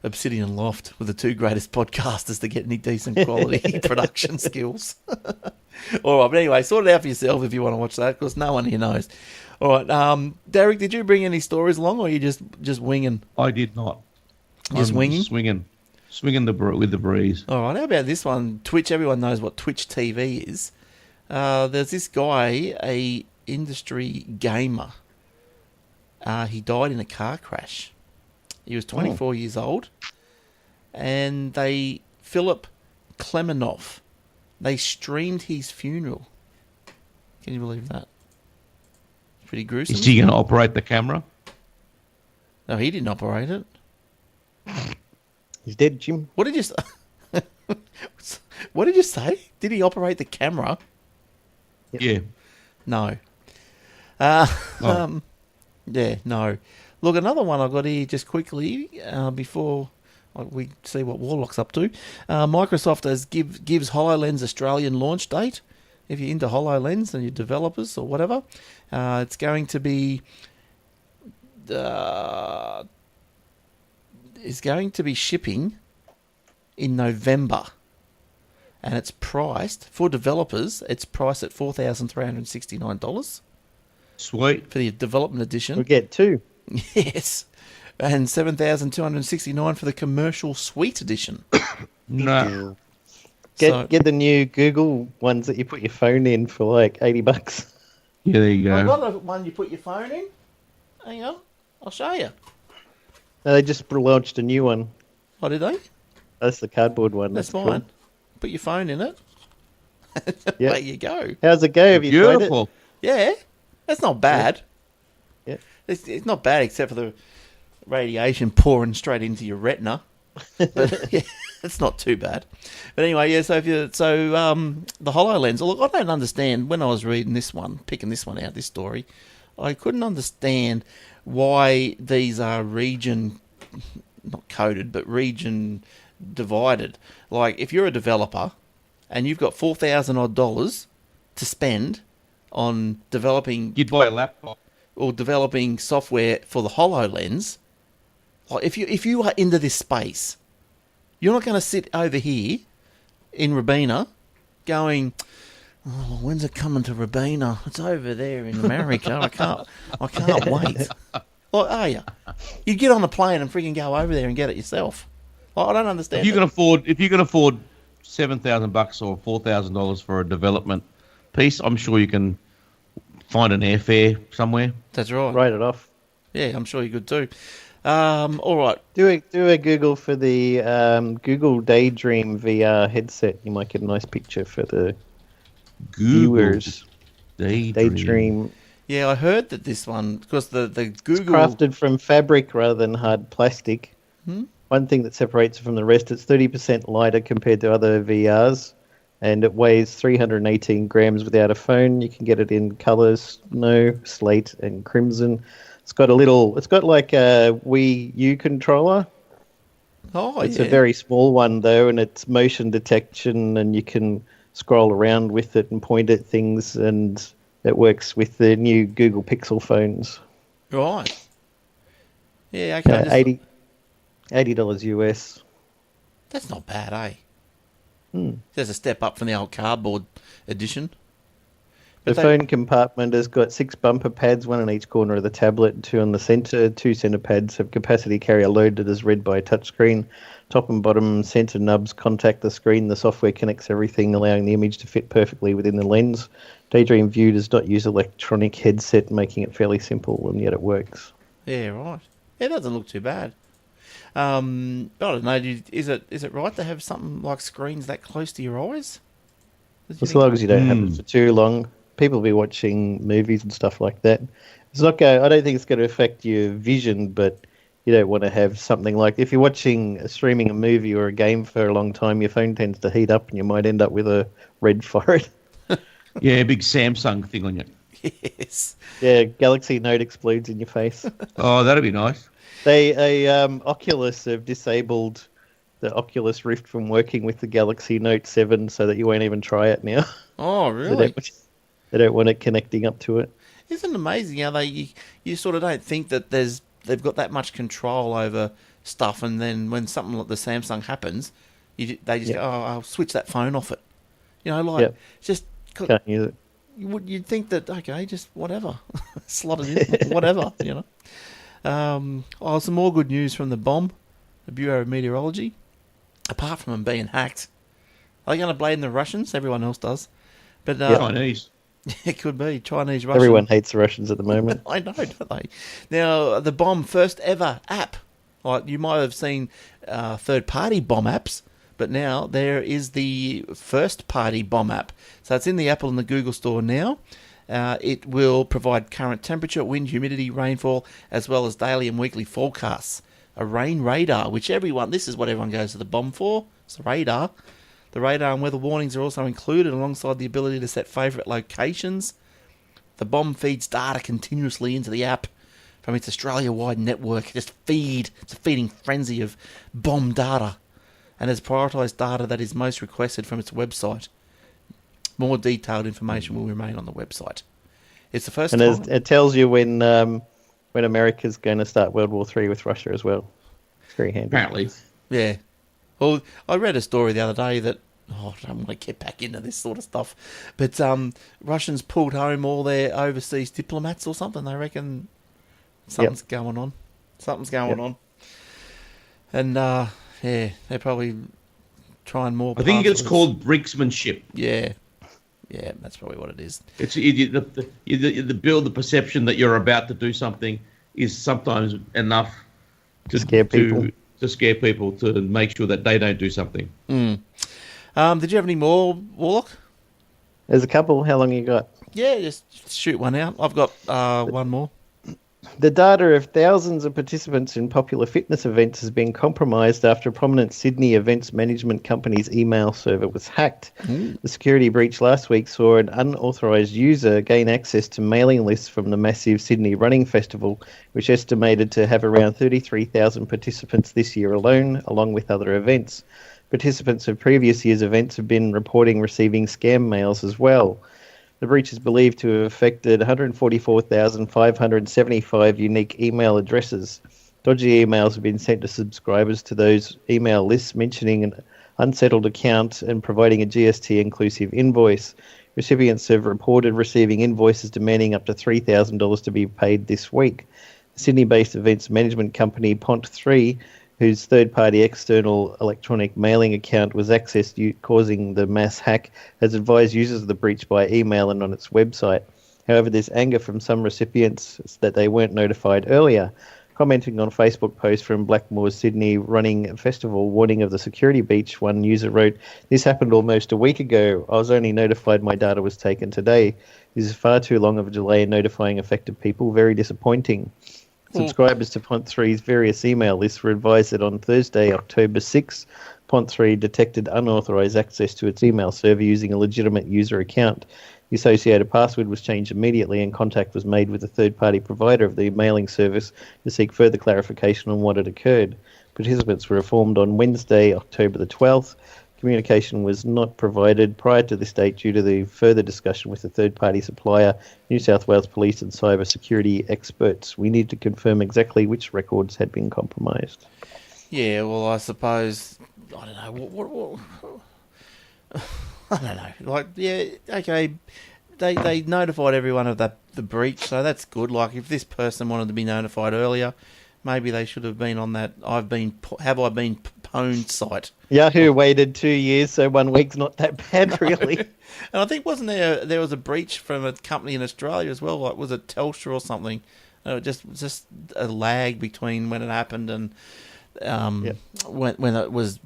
Obsidian Loft with the two greatest podcasters to get any decent quality production skills. All right, but anyway, sort it out for yourself if you want to watch that, because no one here knows. All right, Derek, did you bring any stories along, or are you just winging? I did not. Just I'm winging? swinging with the breeze. All right, how about this one? Twitch. Everyone knows what Twitch TV is. There's this guy, a industry gamer. He died in a car crash. He was 24 years old, and Philip Klemenov, they streamed his funeral. Can you believe that? Pretty gruesome. Is he going to operate the camera? No, he didn't operate it. He's dead, Jim. What did you say? What did you say? Did he operate the camera? Yep. Yeah. No. Oh. Yeah, no. Look, another one I got here just quickly before we see what Warlock's up to. Microsoft gives HoloLens Australian launch date. If you're into HoloLens and you're developers or whatever, it's going to be shipping in November, and it's priced for developers. It's priced at $4,369 Sweet. for the development edition. We'll get two. Yes, and $7,269 for the commercial suite edition. No. Get the new Google ones that you put your phone in for like $80. Yeah, there you I've go. got the one you put your phone in. Hang on, I'll show you. No, they just launched a new one. Oh, did they? That's the cardboard one. That's cool. mine. Put your phone in it. Yeah. There you go. How's it go? Have you tried it? Beautiful. Yeah, that's not bad. Yeah. It's not bad except for the radiation pouring straight into your retina. But yeah, it's not too bad. But anyway, yeah. So the HoloLens. Look, I don't understand when I was reading this one, picking this one out, this story. I couldn't understand why these are region, not coded, but region divided. Like if you're a developer and you've got $4,000 to spend on developing You'd buy a laptop. or developing software for the HoloLens, like if you are into this space, you're not going to sit over here in Robina going, "Oh, when's it coming to Robina? It's over there in America. I can't wait." Like, are you? You get on a plane and freaking go over there and get it yourself. Like, I don't understand. If you can afford $7,000 or $4,000 for a development piece, I'm sure you can find an airfare somewhere. That's right. Write it off. Yeah, I'm sure you could too. All right. Do a Google for the Google Daydream VR headset. You might get a nice picture for the viewers. Daydream. Yeah, I heard that this one, because the It's Google... crafted from fabric rather than hard plastic. One thing that separates it from the rest, it's 30% lighter compared to other VRs. and it weighs 318 grams without a phone. You can get it in colours, snow, slate, and crimson. It's got like a Wii U controller. Oh, It's yeah. a very small one, though, and it's motion detection, and you can scroll around with it and point at things, and it works with the new Google Pixel phones. Right. Yeah, okay. $80 US. That's not bad, eh? Hmm. There's a step up from the old cardboard edition. The phone compartment has got 6 bumper pads, 1 in each corner of the tablet, and 2 on the centre. 2 centre pads have capacity to carry a load that is read by a touchscreen. Top and bottom centre nubs contact the screen. The software connects everything, allowing the image to fit perfectly within the lens. Daydream View does not use electronic headset, making it fairly simple, and yet it works. Yeah, right. Yeah, it doesn't look too bad. I don't know. Is it right to have something like screens that close to your eyes? As long as you don't have it for too long. People will be watching movies and stuff like that. I don't think it's going to affect your vision, but you don't want to have something like, if you're streaming a movie or a game for a long time, your phone tends to heat up and you might end up with a red forehead. Yeah, a big Samsung thing on you. Yes. Yeah, Galaxy Note explodes in your face. Oh, that'd be nice. Oculus have disabled the Oculus Rift from working with the Galaxy Note 7 so that you won't even try it now. Oh, really? They don't want it connecting up to it. Isn't it amazing how you sort of don't think that they've got that much control over stuff, and then when something like the Samsung happens, they just go, oh, I'll switch that phone off it. Just can't use it. You'd think that, okay, just whatever, slot it in, whatever, some more good news from the BOM, the Bureau of Meteorology. Apart from them being hacked, are they going to blame the Russians? Everyone else does, but Chinese. It could be Chinese, Russian. Everyone hates the Russians at the moment. I know, don't they? Now, the BOM first ever app. Like, you might have seen third-party BOM apps, but now there is the first-party BOM app. So it's in the Apple and the Google Store now. It will provide current temperature, wind, humidity, rainfall, as well as daily and weekly forecasts. A rain radar, this is what everyone goes to the BOM for. It's the radar. The radar and weather warnings are also included alongside the ability to set favourite locations. The BOM feeds data continuously into the app from its Australia-wide network. It's a feeding frenzy of BOM data, and has prioritised data that is most requested from its website. More detailed information will remain on the website. It's the first time. And it tells you when America's going to start World War III with Russia as well. It's very handy. Apparently. Yeah. Well, I read a story the other day that, I don't want to get back into this sort of stuff, but Russians pulled home all their overseas diplomats or something. They reckon something's going on. Something's going on. And, they're probably trying more. I think it's called brinksmanship. Yeah. Yeah, that's probably what it is. It's the build the perception that you're about to do something is sometimes enough to scare people. To scare people, to make sure that they don't do something. Did you have any more, Warlock? There's a couple. How long you got? Yeah, just shoot one out. I've got one more. The data of thousands of participants in popular fitness events has been compromised after a prominent Sydney events management company's email server was hacked. The security breach last week saw an unauthorised user gain access to mailing lists from the massive Sydney Running Festival, which estimated to have around 33,000 participants this year alone, along with other events. Participants of previous year's events have been reporting receiving scam mails as well. The breach is believed to have affected 144,575 unique email addresses. Dodgy emails have been sent to subscribers to those email lists mentioning an unsettled account and providing a GST-inclusive invoice. Recipients have reported receiving invoices demanding up to $3,000 to be paid this week. The Sydney-based events management company Pont3, whose third-party external electronic mailing account was accessed causing the mass hack, has advised users of the breach by email and on its website. However, there's anger from some recipients that they weren't notified earlier. Commenting on a Facebook post from Blackmore's Sydney Running Festival warning of the security breach, one user wrote, "This happened almost a week ago. I was only notified my data was taken today. This is far too long of a delay in notifying affected people. Very disappointing." Subscribers to Pont3's various email lists were advised that on Thursday, October 6th, Pont3 detected unauthorized access to its email server using a legitimate user account. The associated password was changed immediately and contact was made with a third-party provider of the mailing service to seek further clarification on what had occurred. Participants were informed on Wednesday, October the 12th. Communication was not provided prior to this date due to the further discussion with the third-party supplier, New South Wales Police and cyber security experts. We need to confirm exactly which records had been compromised. Yeah, well, I suppose, I don't know, what I don't know. Like, yeah, okay, they notified everyone of the breach, so that's good. Like, if this person wanted to be notified earlier, maybe they should have been on that have I been pwned site. Yahoo waited 2 years, so 1 week's not that bad, really. And I think wasn't there was a breach from a company in Australia as well, like was it Telstra or something? Just a lag between when it happened and when it was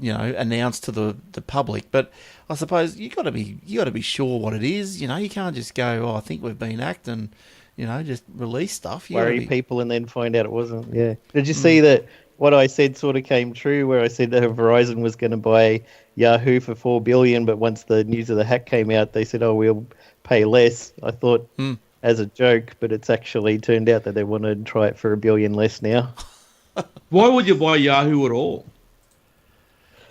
announced to the public. But I suppose you got to be sure what it is. You can't just go, I think we've been hacked and just release stuff. Worry people and then find out it wasn't. Yeah. Did you see that what I said sort of came true, where I said that Verizon was going to buy Yahoo for $4 billion, but once the news of the hack came out, they said, we'll pay less. I thought as a joke, but it's actually turned out that they want to try it for $1 billion less now. Why would you buy Yahoo at all?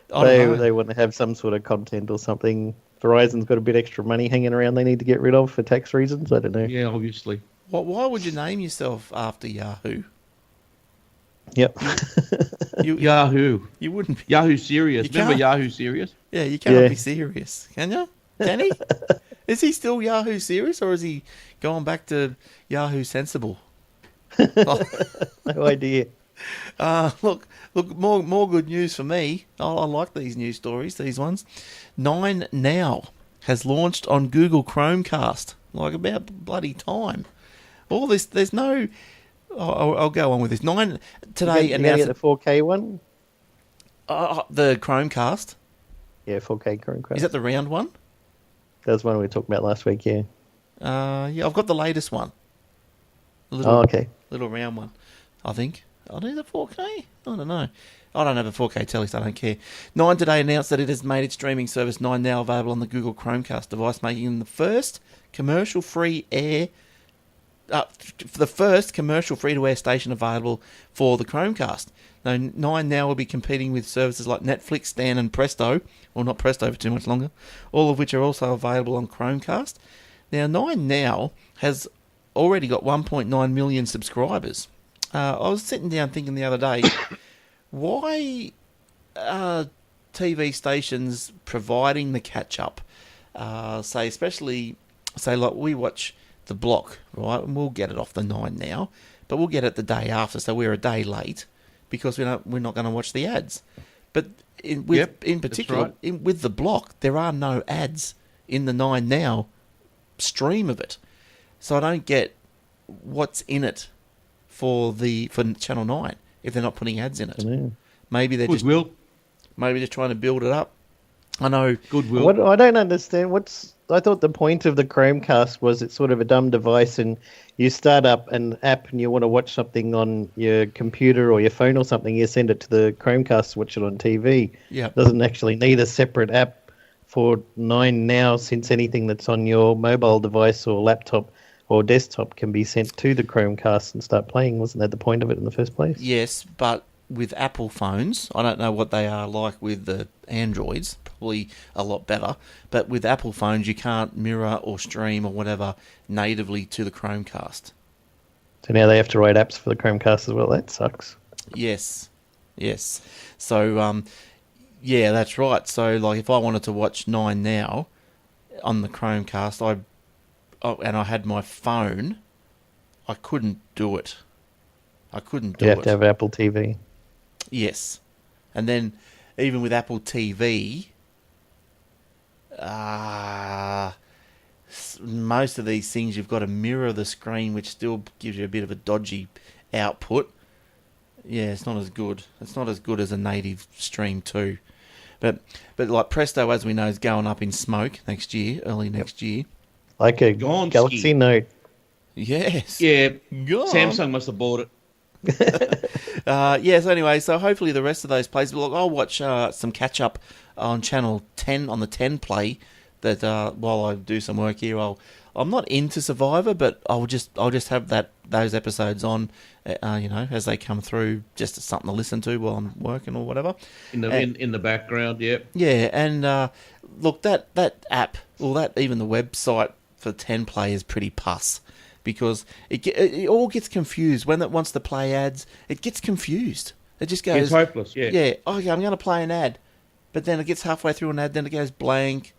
They want to have some sort of content or something. Verizon's got a bit extra money hanging around they need to get rid of for tax reasons. I don't know. Yeah, obviously. Why would you name yourself after Yahoo? Yep. Yahoo. You wouldn't be. Yahoo Serious. Remember Yahoo Serious? Yeah, you can't be serious. Can you? Can he? Is he still Yahoo Serious, or is he going back to Yahoo Sensible? No idea. Look, more good news for me. I like these news stories, these ones. 9 Now has launched on Google Chromecast. Like, about bloody time. All this, there's no... I'll go on with this. 9 today You announced... get the 4K one? The Chromecast. Yeah, 4K Chromecast. Is that the round one? That was one we talked about last week, yeah. Yeah, I've got the latest one. Okay. Little round one, I think. I do the 4K? I don't know. I don't have a 4K telly, so I don't care. 9 today announced that it has made its streaming service 9 Now available on the Google Chromecast device, making it the first commercial free-to-air station available for the Chromecast. Now, 9 Now will be competing with services like Netflix, Stan, and Presto, or not Presto for too much longer, all of which are also available on Chromecast. Now, 9 Now has already got 1.9 million subscribers. I was sitting down thinking the other day, why are TV stations providing the catch-up? Especially like we watch The Block, right? And we'll get it off the 9 Now, but we'll get it the day after, so we're a day late because we're not going to watch the ads. But in particular, right. With The Block, there are no ads in the 9 Now stream of it. So I don't get what's in it for Channel 9 if they're not putting ads in it. Maybe they're Goodwill. just trying to build it up. I know. Goodwill. What I don't understand, I thought the point of the Chromecast was it's sort of a dumb device and you start up an app and you want to watch something on your computer or your phone or something, you send it to the Chromecast to watch it on TV. Yeah. It doesn't actually need a separate app for 9 Now, since anything that's on your mobile device or laptop or desktop can be sent to the Chromecast and start playing. Wasn't that the point of it in the first place? Yes, but with Apple phones, I don't know what they are like with the Androids, probably a lot better, but with Apple phones you can't mirror or stream or whatever natively to the Chromecast. So now they have to write apps for the Chromecast as well. That sucks. Yes. So, yeah, that's right. So, like, if I wanted to watch 9 Now on the Chromecast, and I had my phone, I couldn't do it. You have to have Apple TV. Yes. And then, even with Apple TV, most of these things you've got to mirror the screen, which still gives you a bit of a dodgy output. Yeah, it's not as good. It's not as good as a native stream too. But like Presto, as we know, is going up in smoke early next year. Like a Gonski. Galaxy Note. Yes. Yeah, Gone. Samsung must have bought it. Yes. Anyway, so hopefully the rest of those plays. Look, I'll watch some catch up on Channel 10 on the 10 play. That while I do some work here, I'm not into Survivor, but I'll just have those episodes on, as they come through, just as something to listen to while I'm working or whatever. In the background, yep. Yeah, and look, that app, even the website for 10 play is pretty pus. Because it all gets confused. When it wants to play ads, it gets confused. It just goes... It's hopeless, yeah. Yeah, okay, I'm going to play an ad. But then it gets halfway through an ad, then it goes blank.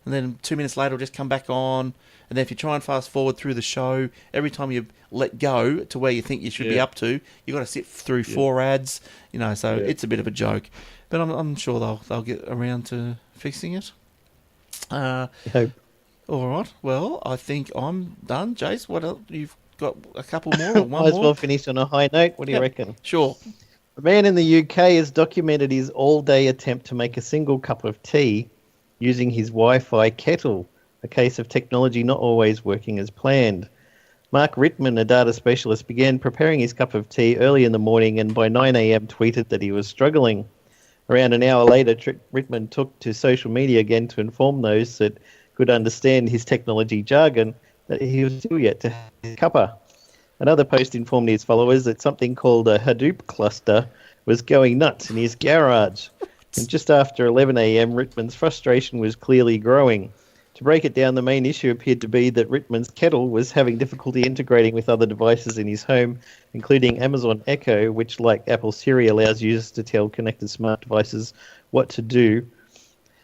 And then 2 minutes later, it'll just come back on. And then if you try and fast forward through the show, every time you let go to where you think you should be up to, you've got to sit through 4 ads. So it's a bit of a joke. But I'm sure they'll get around to fixing it. I hope. All right. Well, I think I'm done. Jace, what else? You've got a couple more or one Might as more? well finish on a high note. What do you reckon? Sure. A man in the UK has documented his all-day attempt to make a single cup of tea using his Wi-Fi kettle, a case of technology not always working as planned. Mark Rittman, a data specialist, began preparing his cup of tea early in the morning and by 9 a.m. tweeted that he was struggling. Around an hour later, Rittman took to social media again to inform those that could understand his technology jargon that he was still yet to have his cuppa. Another post informed his followers that something called a Hadoop cluster was going nuts in his garage. And just after 11 a.m., Rittman's frustration was clearly growing. To break it down, the main issue appeared to be that Rittman's kettle was having difficulty integrating with other devices in his home, including Amazon Echo, which, like Apple Siri, allows users to tell connected smart devices what to do.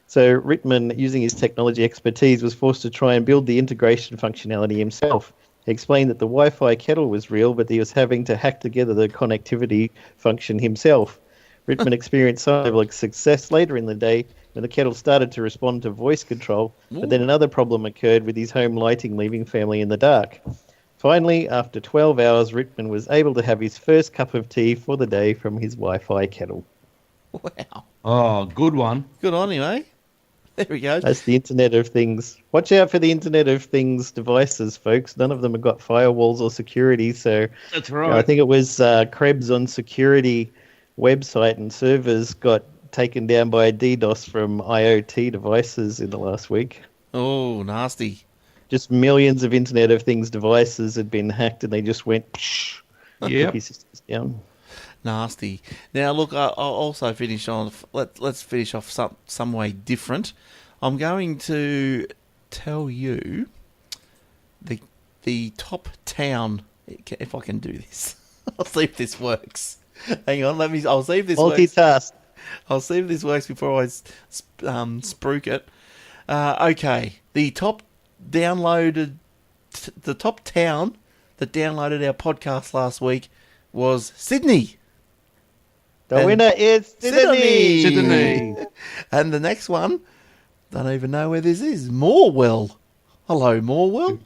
So Rittman, using his technology expertise, was forced to try and build the integration functionality himself. He explained that the Wi-Fi kettle was real, but he was having to hack together the connectivity function himself. Rittman experienced some level of success later in the day when the kettle started to respond to voice control, but then another problem occurred with his home lighting, leaving family in the dark. Finally, after 12 hours, Rittman was able to have his first cup of tea for the day from his Wi-Fi kettle. Wow. Oh, good one. Good on you, eh? There we go. That's the Internet of Things. Watch out for the Internet of Things devices, folks. None of them have got firewalls or security. So That's right. I think it was Krebs on security website and servers got taken down by a DDoS from IoT devices in the last week. Oh, nasty. Just millions of Internet of Things devices had been hacked and they just went took his systems down. Nasty. Now, look, I'll also finish on. Let's finish off some way different. I'm going to tell you the top town. If I can do this, I'll see if this works. Hang on, I'll see if this Multitask. works. I'll see if this works before I spruik it. Okay, the top downloaded, the top town that downloaded our podcast last week was Sydney. The winner is Sydney. Sydney. And the next one, don't even know where this is. Morwell. Hello, Morwell.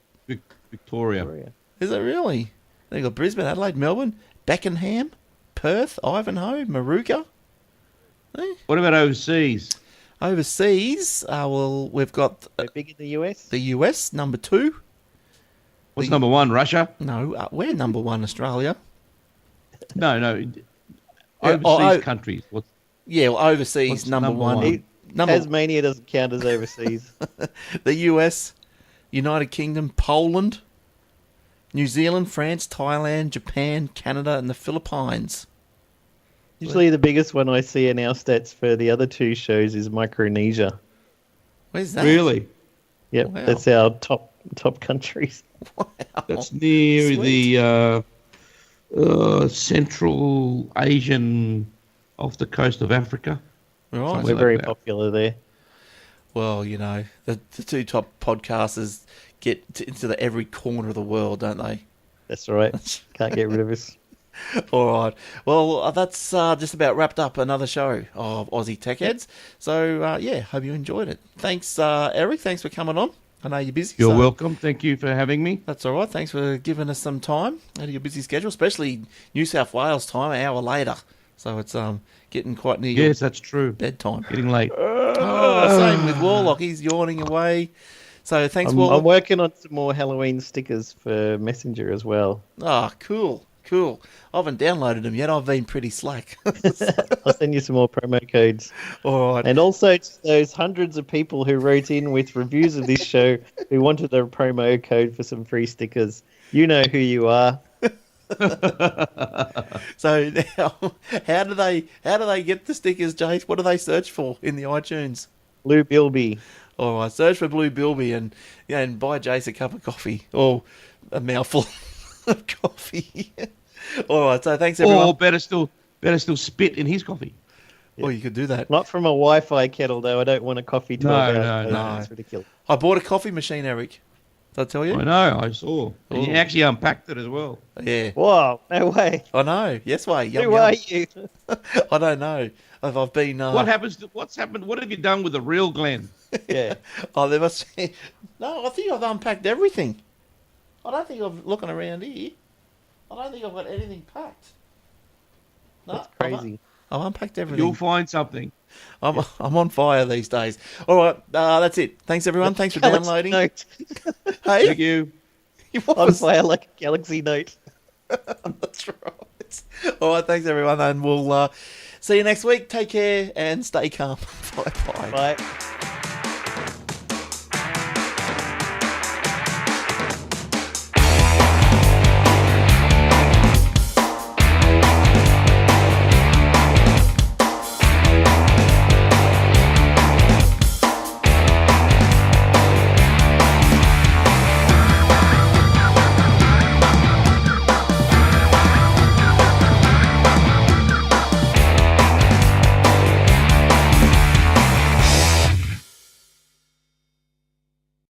Victoria. Is it really? They've got Brisbane, Adelaide, Melbourne, Beckenham, Perth, Ivanhoe, Maruka. What about overseas? Overseas, well, we've got How big in the US? the US, number 2. What's number 1? Russia? No, we're number 1, Australia. No. Yeah, Overseas countries. What's overseas, number one. Tasmania doesn't count as overseas. The US, United Kingdom, Poland, New Zealand, France, Thailand, Japan, Canada, and the Philippines. Usually the biggest one I see in our stats for the other 2 shows is Micronesia. Where's that? Really? Yep, Wow. That's our top countries. Wow. That's near Sweet. the Central Asian, off the coast of Africa. Right. We're like very that. popular there. Well, the 2 top podcasters get into every corner of the world, don't they? That's right. Can't get rid of us. All right. Well, that's just about wrapped up another show of Aussie Tech Heads. So, hope you enjoyed it. Thanks, Eric. Thanks for coming on. I know you're busy. You're so welcome. Thank you for having me. That's all right. Thanks for giving us some time out of your busy schedule, especially New South Wales time, an hour later. So it's getting quite near your Yes, that's true. bedtime. Getting late. Oh, same with Warlock. He's yawning away. So thanks, Warlock. I'm working on some more Halloween stickers for Messenger as well. Ah, cool. Cool. I haven't downloaded them yet. I've been pretty slack. I'll send you some more promo codes. All right. And also to those hundreds of people who wrote in with reviews of this show who wanted a promo code for some free stickers. You know who you are. So now, how do they get the stickers, Jace? What do they search for in the iTunes? Blue Bilby. All right, search for Blue Bilby and buy Jace a cup of coffee or a mouthful of coffee. All right, so thanks everyone. Or better still, spit in his coffee. Oh, you could do that. Not from a Wi-Fi kettle, though. I don't want a coffee 12 hours. No. That's ridiculous. I bought a coffee machine, Eric. Did I tell you? I know, I saw. And you actually unpacked it as well. Yeah. Whoa, no way. I know. Yes, way. Yum, Who yum. are you? I don't know. I've been. What's happened? What have you done with the real Glenn? Yeah. Oh, there must be. No, I think I've unpacked everything. I don't think I'm looking around here. I don't think I've got anything packed. No, That's crazy. I've unpacked everything. You'll find something. I'm on fire these days. All right, that's it. Thanks everyone. Thanks for downloading. Note. Hey, Thank you. what On was fire like a Galaxy Note. That's right. All right, thanks everyone, and we'll see you next week. Take care and stay calm. Bye bye. Bye.